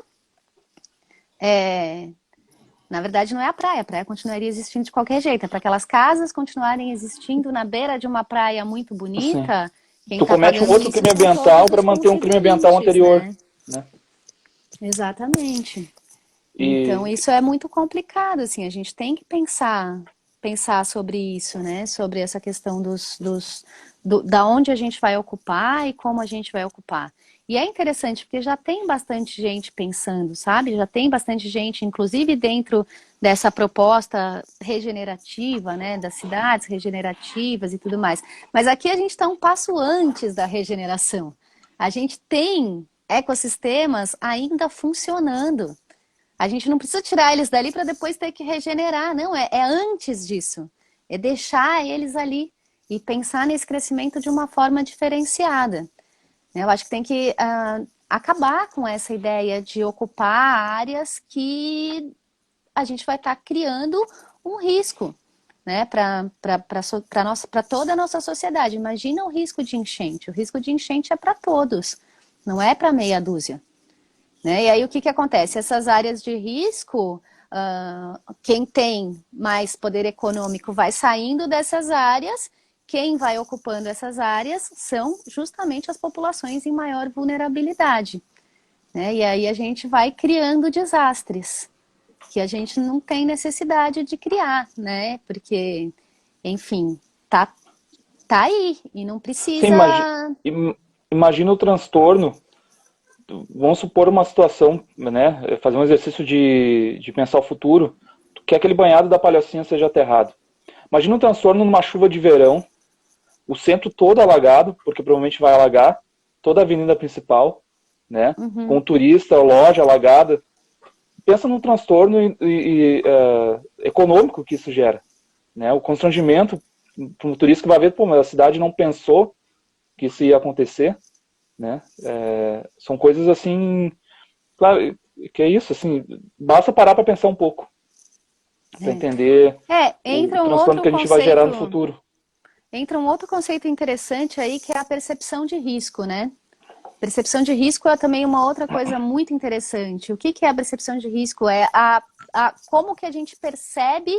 Na verdade, não é a praia continuaria existindo de qualquer jeito. É para aquelas casas continuarem existindo na beira de uma praia muito Assim, bonita. Quem tu está comete um pagando outro isso crime são ambiental todos para os manter um crime ambiental contribuintes, anterior, né? né? Exatamente. Então, E isso é muito complicado, assim, a gente tem que pensar sobre isso, né? Sobre essa questão da onde a gente vai ocupar e como a gente vai ocupar. E é interessante porque já tem bastante gente pensando, sabe? Já tem bastante gente, inclusive dentro dessa proposta regenerativa, né? Das cidades regenerativas e tudo mais. Mas aqui a gente está um passo antes da regeneração. A gente tem ecossistemas ainda funcionando. A gente não precisa tirar eles dali para depois ter que regenerar, não, é antes disso. É deixar eles ali e pensar nesse crescimento de uma forma diferenciada. Eu acho que tem que acabar com essa ideia de ocupar áreas que a gente vai estar criando um risco, né, para toda a nossa sociedade. Imagina o risco de enchente. O risco de enchente é para todos, não é para meia dúzia. Né? E aí o que acontece? Essas áreas de risco, quem tem mais poder econômico vai saindo dessas áreas, quem vai ocupando essas áreas são justamente as populações em maior vulnerabilidade. Né? E aí a gente vai criando desastres que a gente não tem necessidade de criar, né? Porque, enfim, tá aí e não sim, precisa. imagina o transtorno. Vamos supor uma situação, né? Fazer um exercício de pensar o futuro. Que aquele banhado da Palhocinha seja aterrado. Imagina um transtorno numa chuva de verão, o centro todo alagado, porque provavelmente vai alagar, toda a avenida principal, né? Com Uhum. o turista, a loja alagada. Pensa no transtorno econômico que isso gera, né? O constrangimento para o turista que vai ver, pô, mas a cidade não pensou que isso ia acontecer, né? São coisas assim, claro, que é isso, assim, basta parar para pensar um pouco, para entender o Entra um transtorno outro que a gente vai gerar no conceito. futuro. Entra um outro conceito interessante aí, que é a percepção de risco, né? Percepção de risco é também uma outra coisa muito interessante. O que é a percepção de risco? É como que a gente percebe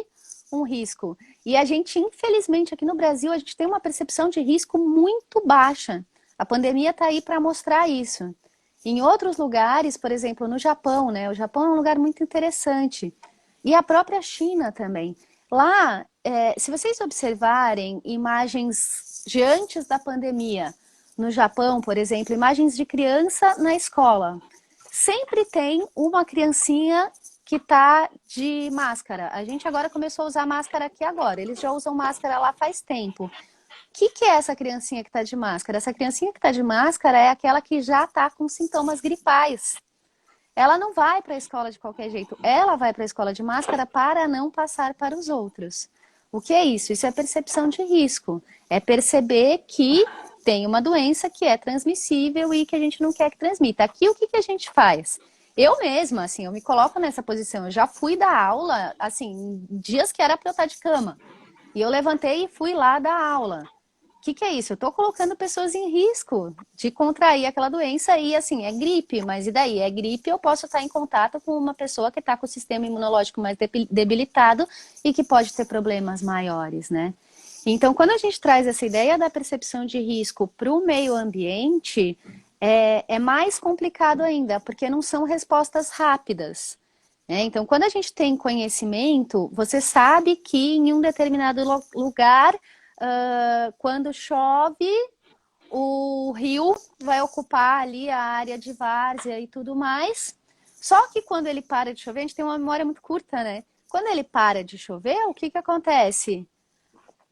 um risco. E a gente, infelizmente, aqui no Brasil, a gente tem uma percepção de risco muito baixa. A pandemia está aí para mostrar isso. Em outros lugares, por exemplo, no Japão, né? O Japão é um lugar muito interessante. E a própria China também. Lá, se vocês observarem imagens de antes da pandemia, no Japão, por exemplo, imagens de criança na escola, sempre tem uma criancinha que está de máscara. A gente agora começou a usar máscara aqui agora. Eles já usam máscara lá faz tempo. O que é essa criancinha que está de máscara? Essa criancinha que está de máscara é aquela que já está com sintomas gripais. Ela não vai para a escola de qualquer jeito. Ela vai para a escola de máscara para não passar para os outros. O que é isso? Isso é percepção de risco. É perceber que tem uma doença que é transmissível e que a gente não quer que transmita. Aqui o que a gente faz? Eu mesma, assim, eu me coloco nessa posição. Eu já fui dar aula, assim, dias que era para eu estar de cama. E eu levantei e fui lá dar aula. que é isso? Eu estou colocando pessoas em risco de contrair aquela doença e, assim, é gripe, mas e daí? É gripe, eu posso estar em contato com uma pessoa que está com o sistema imunológico mais debilitado e que pode ter problemas maiores, né? Então, quando a gente traz essa ideia da percepção de risco para o meio ambiente, é mais complicado ainda, porque não são respostas rápidas. Então, quando a gente tem conhecimento, você sabe que em um determinado lugar, quando chove, o rio vai ocupar ali a área de várzea e tudo mais. Só que quando ele para de chover, a gente tem uma memória muito curta, né? Quando ele para de chover, o que acontece?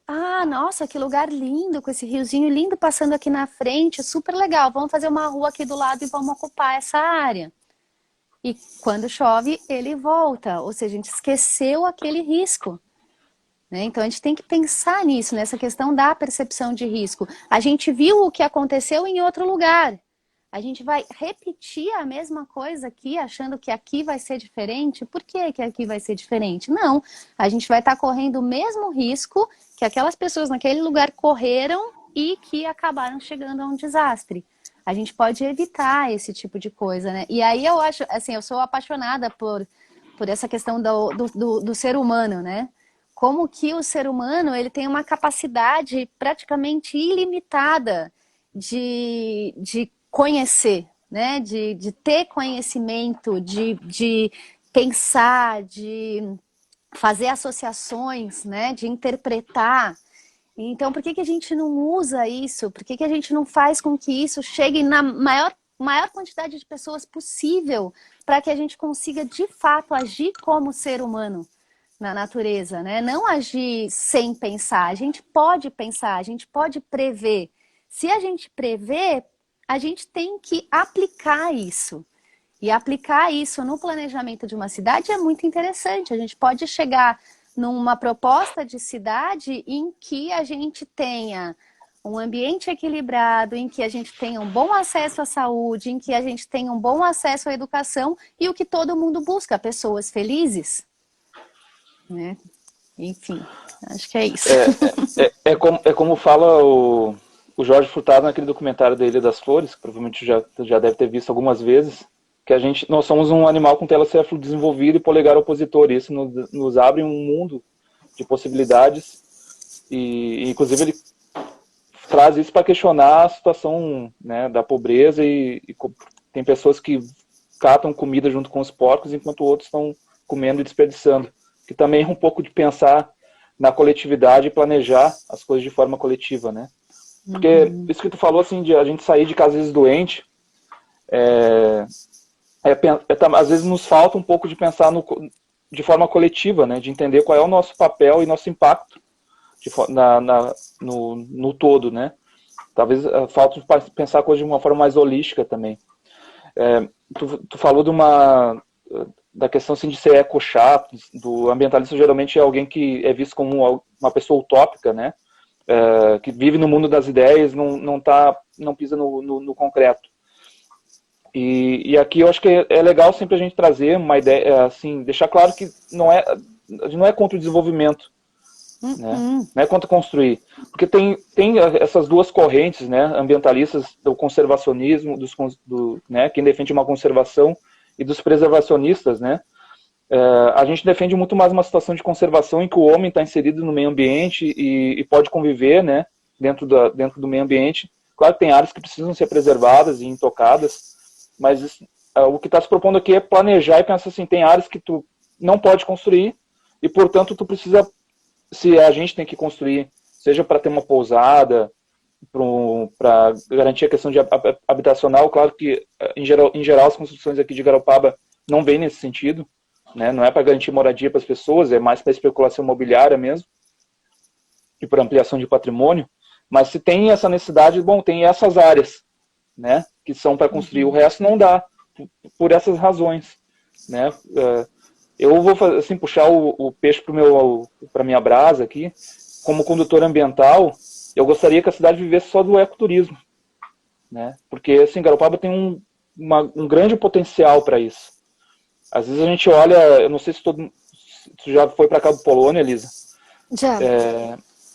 Ah, nossa, que lugar lindo, com esse riozinho lindo passando aqui na frente, super legal. Vamos fazer uma rua aqui do lado e vamos ocupar essa área. E quando chove, ele volta, ou seja, a gente esqueceu aquele risco. Né? Então a gente tem que pensar nisso, nessa questão da percepção de risco. A gente viu o que aconteceu em outro lugar. A gente vai repetir a mesma coisa aqui, achando que aqui vai ser diferente? Por que que aqui vai ser diferente? Não, a gente vai estar correndo o mesmo risco que aquelas pessoas naquele lugar correram e que acabaram chegando a um desastre. A gente pode evitar esse tipo de coisa, né? E aí eu acho, assim, eu sou apaixonada por essa questão do ser humano, né? Como que o ser humano, ele tem uma capacidade praticamente ilimitada de conhecer, né? De ter conhecimento, de pensar, de fazer associações, né? De interpretar. Então, por que a gente não usa isso? Por que a gente não faz com que isso chegue na maior quantidade de pessoas possível para que a gente consiga, de fato, agir como ser humano na natureza, né? Não agir sem pensar. A gente pode pensar, a gente pode prever. Se a gente prever, a gente tem que aplicar isso. E aplicar isso no planejamento de uma cidade é muito interessante. A gente pode chegar numa proposta de cidade em que a gente tenha um ambiente equilibrado, em que a gente tenha um bom acesso à saúde, em que a gente tenha um bom acesso à educação e o que todo mundo busca, pessoas felizes. Né? Enfim, acho que é isso. Como fala o Jorge Furtado naquele documentário da Ilha das Flores, que provavelmente já deve ter visto algumas vezes, que nós somos um animal com telecéfalo desenvolvido e polegar opositor, e isso nos abre um mundo de possibilidades, e inclusive ele traz isso para questionar a situação, né, da pobreza, e tem pessoas que catam comida junto com os porcos, enquanto outros estão comendo e desperdiçando, que também é um pouco de pensar na coletividade e planejar as coisas de forma coletiva, né? Porque isso que tu falou, assim, de a gente sair de casa às vezes doente, às vezes nos falta um pouco de pensar de forma coletiva, né? De entender qual é o nosso papel e nosso impacto no todo, né? Talvez falta pensar a coisa de uma forma mais holística também. Tu falou da questão assim, de ser eco-chato, do ambientalista geralmente é alguém que é visto como uma pessoa utópica, né? Que vive no mundo das ideias, não pisa no concreto. E aqui eu acho que é legal sempre a gente trazer uma ideia, assim, deixar claro que não é contra o desenvolvimento, né? Não é contra construir. Porque tem essas duas correntes, né, ambientalistas, do conservacionismo, né, quem defende uma conservação, e dos preservacionistas, né? A gente defende muito mais uma situação de conservação em que o homem está inserido no meio ambiente e pode conviver, né, dentro do meio ambiente. Claro que tem áreas que precisam ser preservadas e intocadas, mas o que está se propondo aqui é planejar e pensar assim, tem áreas que tu não pode construir e, portanto, tu precisa, se a gente tem que construir, seja para ter uma pousada, para garantir a questão de habitacional, claro que, em geral, as construções aqui de Garopaba não vêm nesse sentido, né? Não é para garantir moradia para as pessoas, é mais para especulação imobiliária mesmo, e para ampliação de patrimônio, mas se tem essa necessidade, bom, tem essas áreas, né, que são para construir, o resto não dá, por essas razões, né? Eu vou assim, puxar o peixe para minha brasa aqui, como condutor ambiental. Eu gostaria que a cidade vivesse só do ecoturismo, né? Porque assim, Garopaba tem um grande potencial para isso. Às vezes a gente olha, eu não sei se tu já foi para Cabo Polônia, Elisa. Já.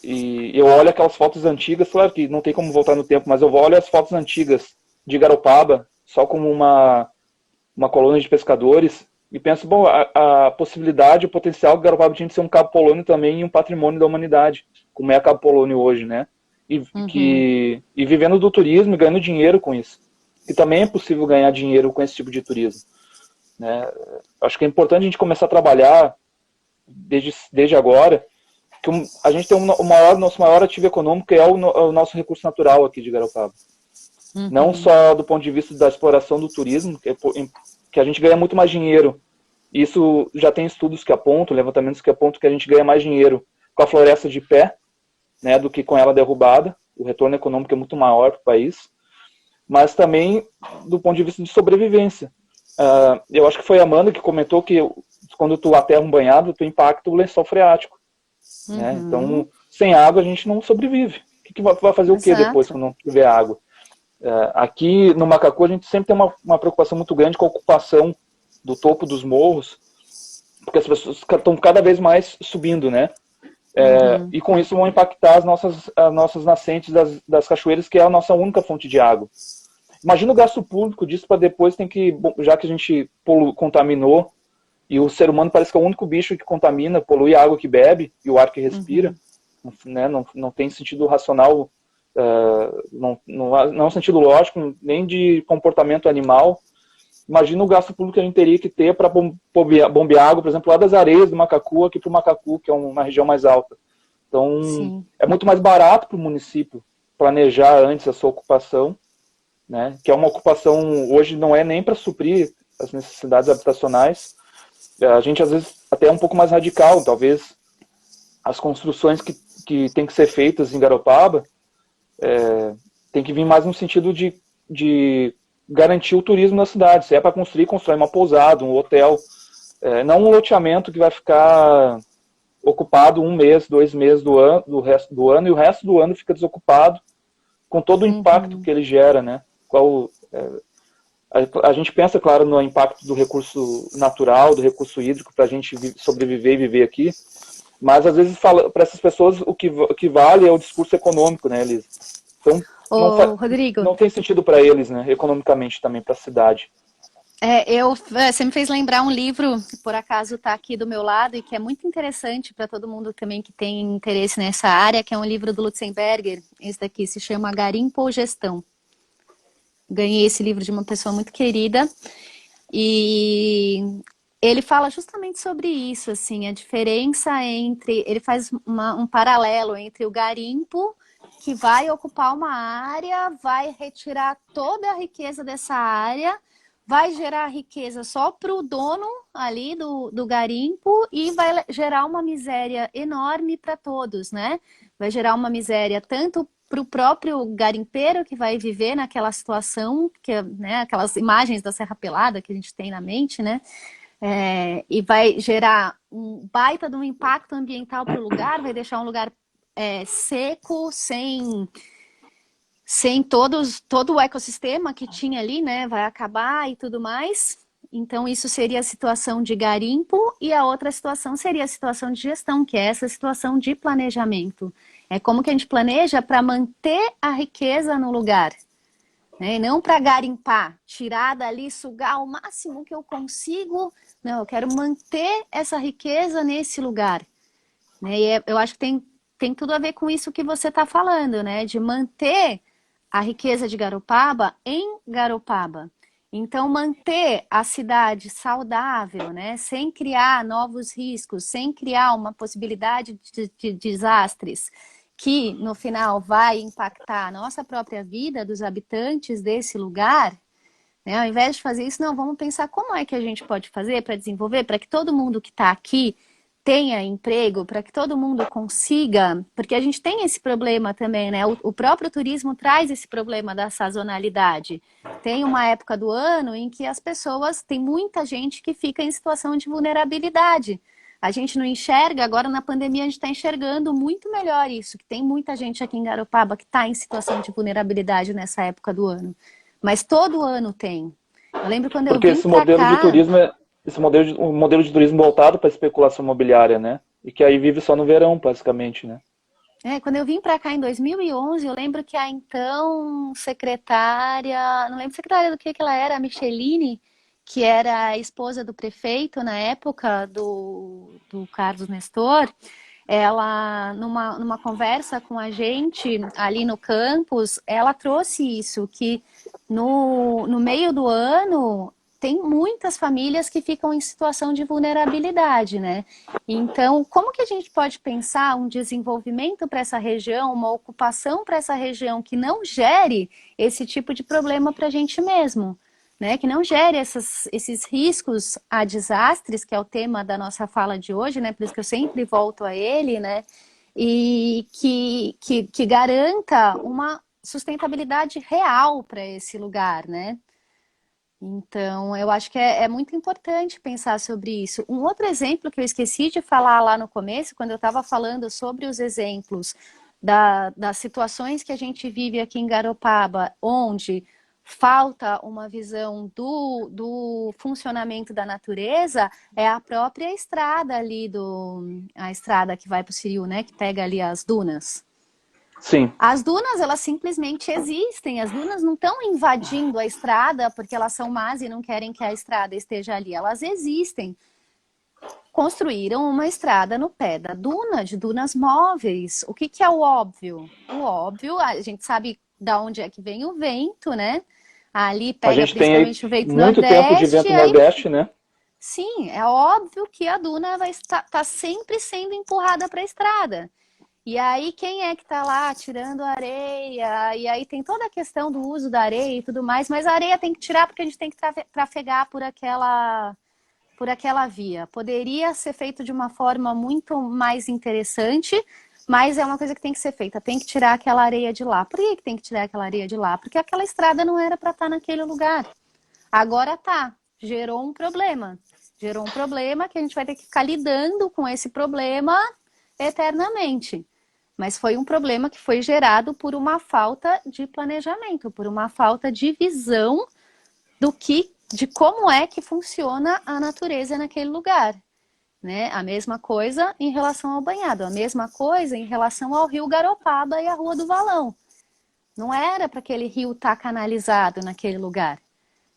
E eu olho aquelas fotos antigas, claro que não tem como voltar no tempo, mas eu olho as fotos antigas de Garopaba, só como uma colônia de pescadores, e penso, bom, a possibilidade, o potencial que Garopaba tinha de ser um Cabo Polônio também e um patrimônio da humanidade, como é Cabo Polônio hoje, né? E vivendo do turismo e ganhando dinheiro com isso. E também é possível ganhar dinheiro com esse tipo de turismo, né? Acho que é importante a gente começar a trabalhar desde agora, que a gente tem nosso maior ativo econômico, que é o nosso recurso natural aqui de Garopaba. Não só do ponto de vista da exploração do turismo, que a gente ganha muito mais dinheiro. Isso já tem estudos que apontam, levantamentos que apontam que a gente ganha mais dinheiro com a floresta de pé, né, do que com ela derrubada. O retorno econômico é muito maior para o país. Mas também do ponto de vista de sobrevivência. Eu acho que foi a Amanda que comentou que quando tu aterra um banhado, tu impacta o lençol freático. Né? Então, sem água a gente não sobrevive. O que vai fazer o que depois quando não tiver água? Aqui no Macacu a gente sempre tem uma preocupação muito grande com a ocupação do topo dos morros, porque as pessoas estão cada vez mais subindo, né? E com isso vão impactar as nossas nascentes das cachoeiras, que é a nossa única fonte de água. Imagina o gasto público disso para depois já que a gente contaminou, e o ser humano parece que é o único bicho que contamina, polui a água que bebe e o ar que respira, né? Não tem sentido racional, não é um sentido lógico, nem de comportamento animal. Imagina o gasto público que a gente teria que ter para bombear água, por exemplo, lá das areias do Macacu, aqui para o Macacu, que é uma região mais alta. Então, é muito mais barato para o município planejar antes a sua ocupação, né? Que é uma ocupação, hoje não é nem para suprir as necessidades habitacionais. A gente, às vezes, até é um pouco mais radical. Talvez as construções que tem que ser feitas em Garopaba tem que vir mais no sentido de garantir o turismo na cidade. Se é para construir, constrói uma pousada, um hotel. Não um loteamento que vai ficar ocupado 1 mês, 2 meses do resto do ano, e o resto do ano fica desocupado, com todo o impacto que ele gera, né? A gente pensa, claro, no impacto do recurso natural, do recurso hídrico, para a gente sobreviver e viver aqui, mas às vezes para essas pessoas o que vale é o discurso econômico, né, Elisa? Então, Rodrigo, não tem sentido para eles, né, economicamente também, para a cidade. Você me fez lembrar um livro que por acaso está aqui do meu lado e que é muito interessante para todo mundo também que tem interesse nessa área, que é um livro do Lutzenberger. Esse daqui se chama Garimpo ou Gestão. Ganhei esse livro de uma pessoa muito querida e ele fala justamente sobre isso, assim, a diferença entre... Ele faz um paralelo entre o garimpo, que vai ocupar uma área, vai retirar toda a riqueza dessa área, vai gerar riqueza só para o dono ali do garimpo e vai gerar uma miséria enorme para todos, né? Vai gerar uma miséria tanto para o próprio garimpeiro que vai viver naquela situação, né, aquelas imagens da Serra Pelada que a gente tem na mente, né? E vai gerar um baita de um impacto ambiental para o lugar, vai deixar um lugar seco, sem todo o ecossistema que tinha ali, né? Vai acabar e tudo mais. Então, isso seria a situação de garimpo, e a outra situação seria a situação de gestão, que é essa situação de planejamento. É como que a gente planeja para manter a riqueza no lugar, né? Não para garimpar, tirar dali, sugar o máximo que eu consigo. Não, eu quero manter essa riqueza nesse lugar, né? E eu acho que tem tudo a ver com isso que você está falando, né? De manter a riqueza de Garopaba em Garopaba. Então, manter a cidade saudável, né? Sem criar novos riscos, sem criar uma possibilidade de desastres que, no final, vai impactar a nossa própria vida dos habitantes desse lugar, né? Ao invés de fazer isso, não, vamos pensar como é que a gente pode fazer para desenvolver, para que todo mundo que está aqui tenha emprego, para que todo mundo consiga, porque a gente tem esse problema também, né? O próprio turismo traz esse problema da sazonalidade. Tem uma época do ano em que as pessoas, tem muita gente que fica em situação de vulnerabilidade. A gente não enxerga, agora na pandemia a gente está enxergando muito melhor isso, que tem muita gente aqui em Garopaba que está em situação de vulnerabilidade nessa época do ano. Mas todo ano tem. Eu lembro quando eu vim esse modelo cá, de turismo um modelo de turismo voltado para a especulação imobiliária, né? E que aí vive só no verão, basicamente, né? Quando eu vim para cá em 2011, eu lembro que a então secretária, não lembro secretária do que ela era, a Micheline, que era a esposa do prefeito na época do Carlos Nestor, ela, numa conversa com a gente ali no campus, ela trouxe isso, que no meio do ano tem muitas famílias que ficam em situação de vulnerabilidade, né? Então, como que a gente pode pensar um desenvolvimento para essa região, uma ocupação para essa região que não gere esse tipo de problema para a gente mesmo? Né, que não gere esses riscos a desastres, que é o tema da nossa fala de hoje, né, por isso que eu sempre volto a ele, né, e que garanta uma sustentabilidade real para esse lugar, né. Então, eu acho que é muito importante pensar sobre isso. Um outro exemplo que eu esqueci de falar lá no começo, quando eu estava falando sobre os exemplos das situações que a gente vive aqui em Garopaba, onde falta uma visão do funcionamento da natureza, é a própria estrada ali, a estrada que vai para o Siriu, né, que pega ali as dunas. Sim. As dunas, elas simplesmente existem. As dunas não estão invadindo a estrada porque elas são más e não querem que a estrada esteja ali. Elas existem. Construíram uma estrada no pé da duna, de dunas móveis. O que é o óbvio? O óbvio, a gente sabe de onde é que vem o vento, né? Ali A pega gente tem aí principalmente o vento muito tempo de nordeste. vento Aí, nordeste, né? sim, é óbvio que a duna vai estar tá sempre sendo empurrada para a estrada. E aí, quem é que tá lá tirando areia? E aí tem toda a questão do uso da areia e tudo mais, mas a areia tem que tirar porque a gente tem que trafegar por aquela via. Poderia ser feito de uma forma muito mais interessante, mas é uma coisa que tem que ser feita. Tem que tirar aquela areia de lá. Por que tem que tirar aquela areia de lá? Porque aquela estrada não era para estar naquele lugar. Agora tá, gerou um problema. Gerou um problema que a gente vai ter que ficar lidando com esse problema eternamente. Mas foi um problema que foi gerado por uma falta de planejamento, por uma falta de visão de como é que funciona a natureza naquele lugar. Né? A mesma coisa em relação ao banhado, a mesma coisa em relação ao rio Garopaba e a Rua do Valão. Não era para aquele rio estar canalizado naquele lugar.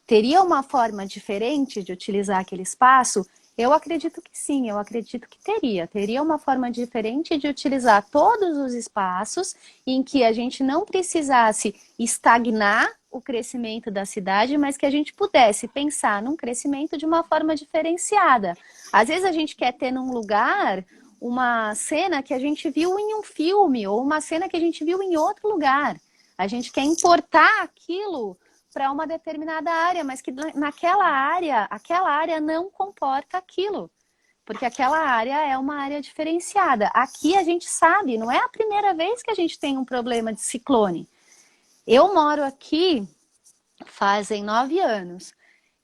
Teria uma forma diferente de utilizar aquele espaço? Eu acredito que sim, eu acredito que teria. Teria uma forma diferente de utilizar todos os espaços em que a gente não precisasse estagnar o crescimento da cidade, mas que a gente pudesse pensar num crescimento de uma forma diferenciada. Às vezes a gente quer ter num lugar uma cena que a gente viu em um filme ou uma cena que a gente viu em outro lugar. A gente quer importar aquilo para uma determinada área, mas que aquela área não comporta aquilo, porque aquela área é uma área diferenciada. Aqui a gente sabe, não é a primeira vez que a gente tem um problema de ciclone. Eu moro aqui fazem 9 anos.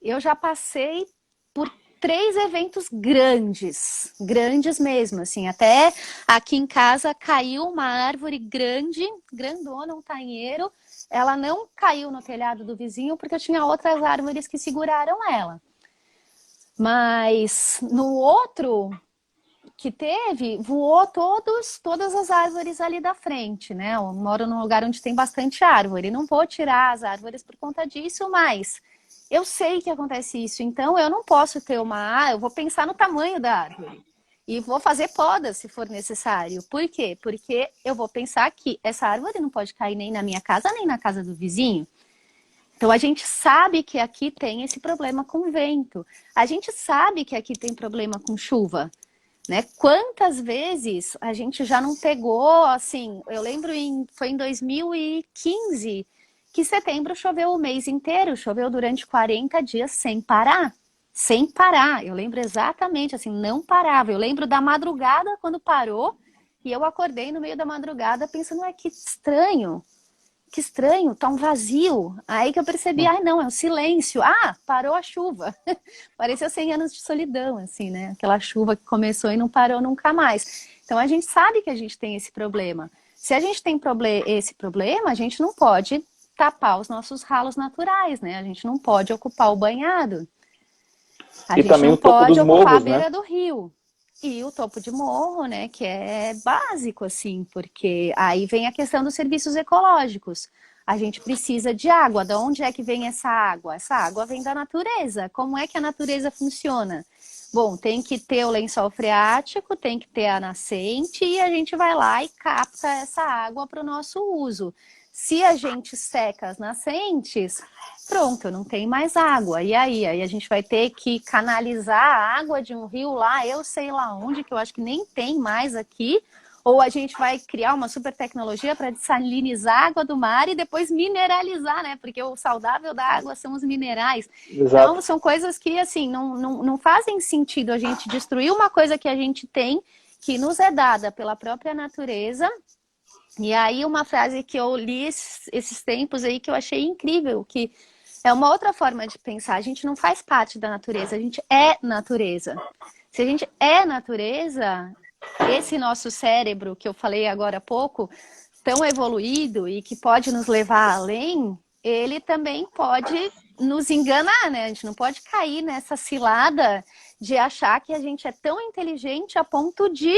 Eu já passei por 3 eventos grandes, grandes mesmo, assim, até aqui em casa caiu uma árvore grande, grandona, um tanheiro. Ela não caiu no telhado do vizinho porque eu tinha outras árvores que seguraram ela. Mas no outro que teve, voou todas as árvores ali da frente, né? Eu moro num lugar onde tem bastante árvore. Não vou tirar as árvores por conta disso, mas eu sei que acontece isso. Então eu não posso ter eu vou pensar no tamanho da árvore. E vou fazer poda se for necessário. Por quê? Porque eu vou pensar que essa árvore não pode cair nem na minha casa, nem na casa do vizinho. Então a gente sabe que aqui tem esse problema com vento. A gente sabe que aqui tem problema com chuva. Né? Quantas vezes a gente já não pegou, assim, eu lembro foi em 2015 que setembro choveu o mês inteiro, choveu durante 40 dias sem parar. Sem parar, eu lembro exatamente, assim, não parava. Eu lembro da madrugada quando parou e eu acordei no meio da madrugada pensando, que estranho, tá um vazio. Aí que eu percebi, não, é um silêncio. Ah, parou a chuva. Pareceu 100 anos de solidão, assim, né? Aquela chuva que começou e não parou nunca mais. Então a gente sabe que a gente tem esse problema. Se a gente tem esse problema, a gente não pode tapar os nossos ralos naturais, né? A gente não pode ocupar o banhado. A E gente também não o topo dos pode ocupar a morros, né? beira do rio. e o topo de morro, né, que é básico, assim, porque aí vem a questão dos serviços ecológicos. A gente precisa de água. De onde é que vem essa água? Essa água vem da natureza. Como é que a natureza funciona? Bom, tem que ter o lençol freático, tem que ter a nascente e a gente vai lá e capta essa água para o nosso uso. Se a gente seca as nascentes, pronto, não tem mais água. E aí? Aí a gente vai ter que canalizar a água de um rio lá, eu sei lá onde, que eu acho que nem tem mais aqui. Ou a gente vai criar uma super tecnologia para dessalinizar a água do mar e depois mineralizar, né? Porque o saudável da água são os minerais. Então, Exato. são coisas que, assim, não fazem sentido a gente destruir uma coisa que a gente tem, que nos é dada pela própria natureza. E aí, uma frase que eu li esses tempos aí que eu achei incrível, que é uma outra forma de pensar. A gente não faz parte da natureza, a gente é natureza. Se a gente é natureza, esse nosso cérebro, que eu falei agora há pouco, tão evoluído e que pode nos levar além, ele também pode nos enganar, né? A gente não pode cair nessa cilada de achar que a gente é tão inteligente a ponto de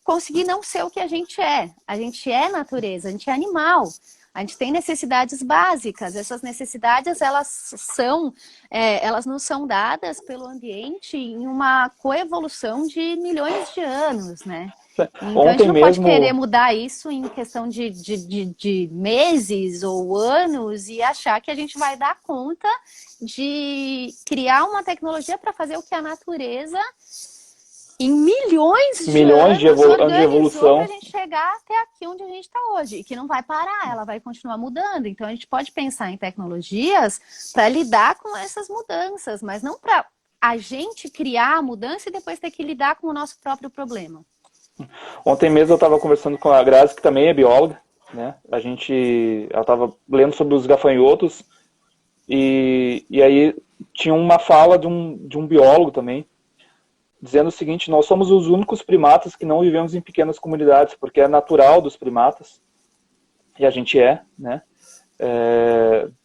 conseguir não ser o que a gente é. A gente é natureza, a gente é animal. A gente tem necessidades básicas. Essas necessidades, elas nos são dadas pelo ambiente em uma coevolução de milhões de anos, né? Então a gente Ontem não pode querer mesmo, mudar isso em questão de meses ou anos e achar que a gente vai dar conta de criar uma tecnologia para fazer o que a natureza em milhões de milhões de, anos de organizou para a evolução. gente chegar até aqui onde a gente está hoje. E que não vai parar, ela vai continuar mudando. Então a gente pode pensar em tecnologias para lidar com essas mudanças, mas não para a gente criar a mudança e depois ter que lidar com o nosso próprio problema. Ontem mesmo eu estava conversando com a Grazi, que também é bióloga, né? Ela estava lendo sobre os gafanhotos e aí tinha uma fala de um biólogo também, dizendo o seguinte: nós somos os únicos primatas que não vivemos em pequenas comunidades, porque é natural dos primatas, e a gente né?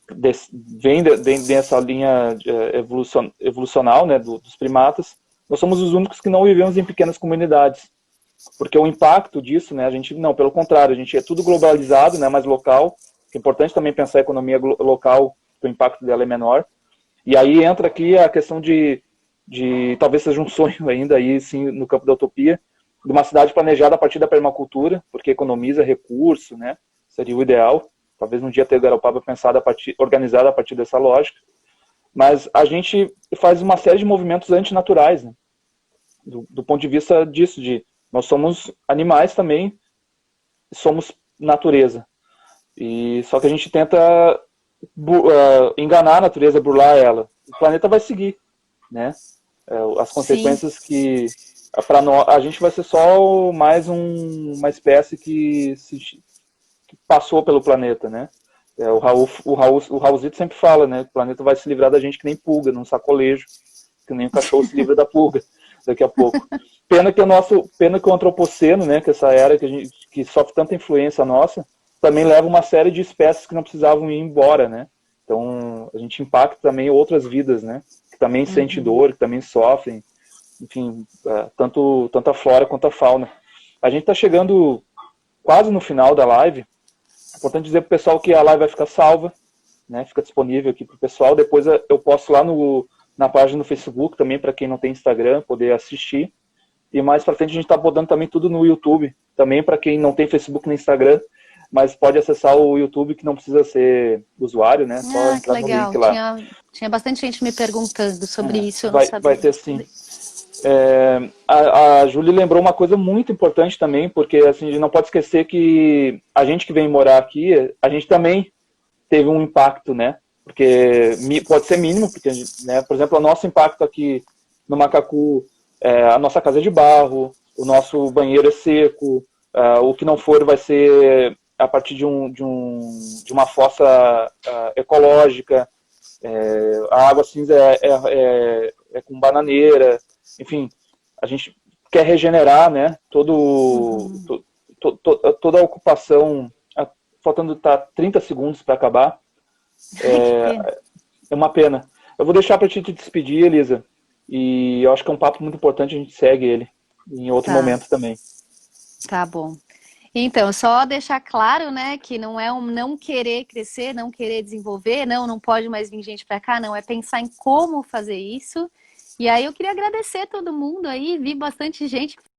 Vem dessa linha evolucional, né, dos primatas. Nós somos os únicos que não vivemos em pequenas comunidades, porque o impacto disso, né, a gente, não, pelo contrário, a gente é tudo globalizado, né, mais local. É importante também pensar a economia local, que o impacto dela é menor. E aí entra aqui a questão talvez seja um sonho ainda aí, sim, no campo da utopia, de uma cidade planejada a partir da permacultura, porque economiza recurso, né, seria o ideal. Talvez um dia ter Garopaba pensada organizada a partir dessa lógica. Mas a gente faz uma série de movimentos antinaturais, né, do ponto de vista disso, nós somos animais também, somos natureza. E só que a gente tenta enganar a natureza, burlar ela. O planeta vai seguir, né? As consequências Sim. que para nós a gente vai ser só mais uma espécie que passou pelo planeta, né? O Raulzito sempre fala, né? O planeta vai se livrar da gente que nem pulga, num sacolejo, que nem o cachorro se livra da pulga daqui a pouco. Pena que o antropoceno, né? Que essa era que sofre tanta influência nossa, também leva uma série de espécies que não precisavam ir embora, né? Então a gente impacta também outras vidas, né? Que também sentem dor, que também sofrem, enfim, tanto a flora quanto a fauna. A gente está chegando quase no final da live. É importante dizer para o pessoal que a live vai ficar salva, né? Fica disponível aqui para o pessoal. Depois eu posto lá na página do Facebook também, para quem não tem Instagram, poder assistir. E mais para frente a gente está botando também tudo no YouTube, também para quem não tem Facebook nem Instagram, mas pode acessar o YouTube, que não precisa ser usuário, né? Só Que entrar no legal. link lá. Tinha bastante gente me perguntando sobre isso, eu não Vai sabia. ter sim. A Júlia lembrou uma coisa muito importante também, porque assim, a gente não pode esquecer que a gente que vem morar aqui, a gente também teve um impacto, né? Porque pode ser mínimo, porque, né, por exemplo, o nosso impacto aqui no Macacu, a nossa casa é de barro, o nosso banheiro é seco, o que não for vai ser a partir de uma fossa ecológica, a água cinza é com bananeira, enfim, a gente quer regenerar, né, toda a ocupação, faltando 30 segundos para acabar, Ai, que pena. é uma pena. Eu vou deixar para te despedir, Elisa, e eu acho que é um papo muito importante, a gente segue ele. em outro Tá, momento também. tá bom. Então, só deixar claro, né, que não é um não querer crescer, não querer desenvolver, não pode mais vir gente para cá, não, é pensar em como fazer isso. E aí eu queria agradecer todo mundo aí, vi bastante gente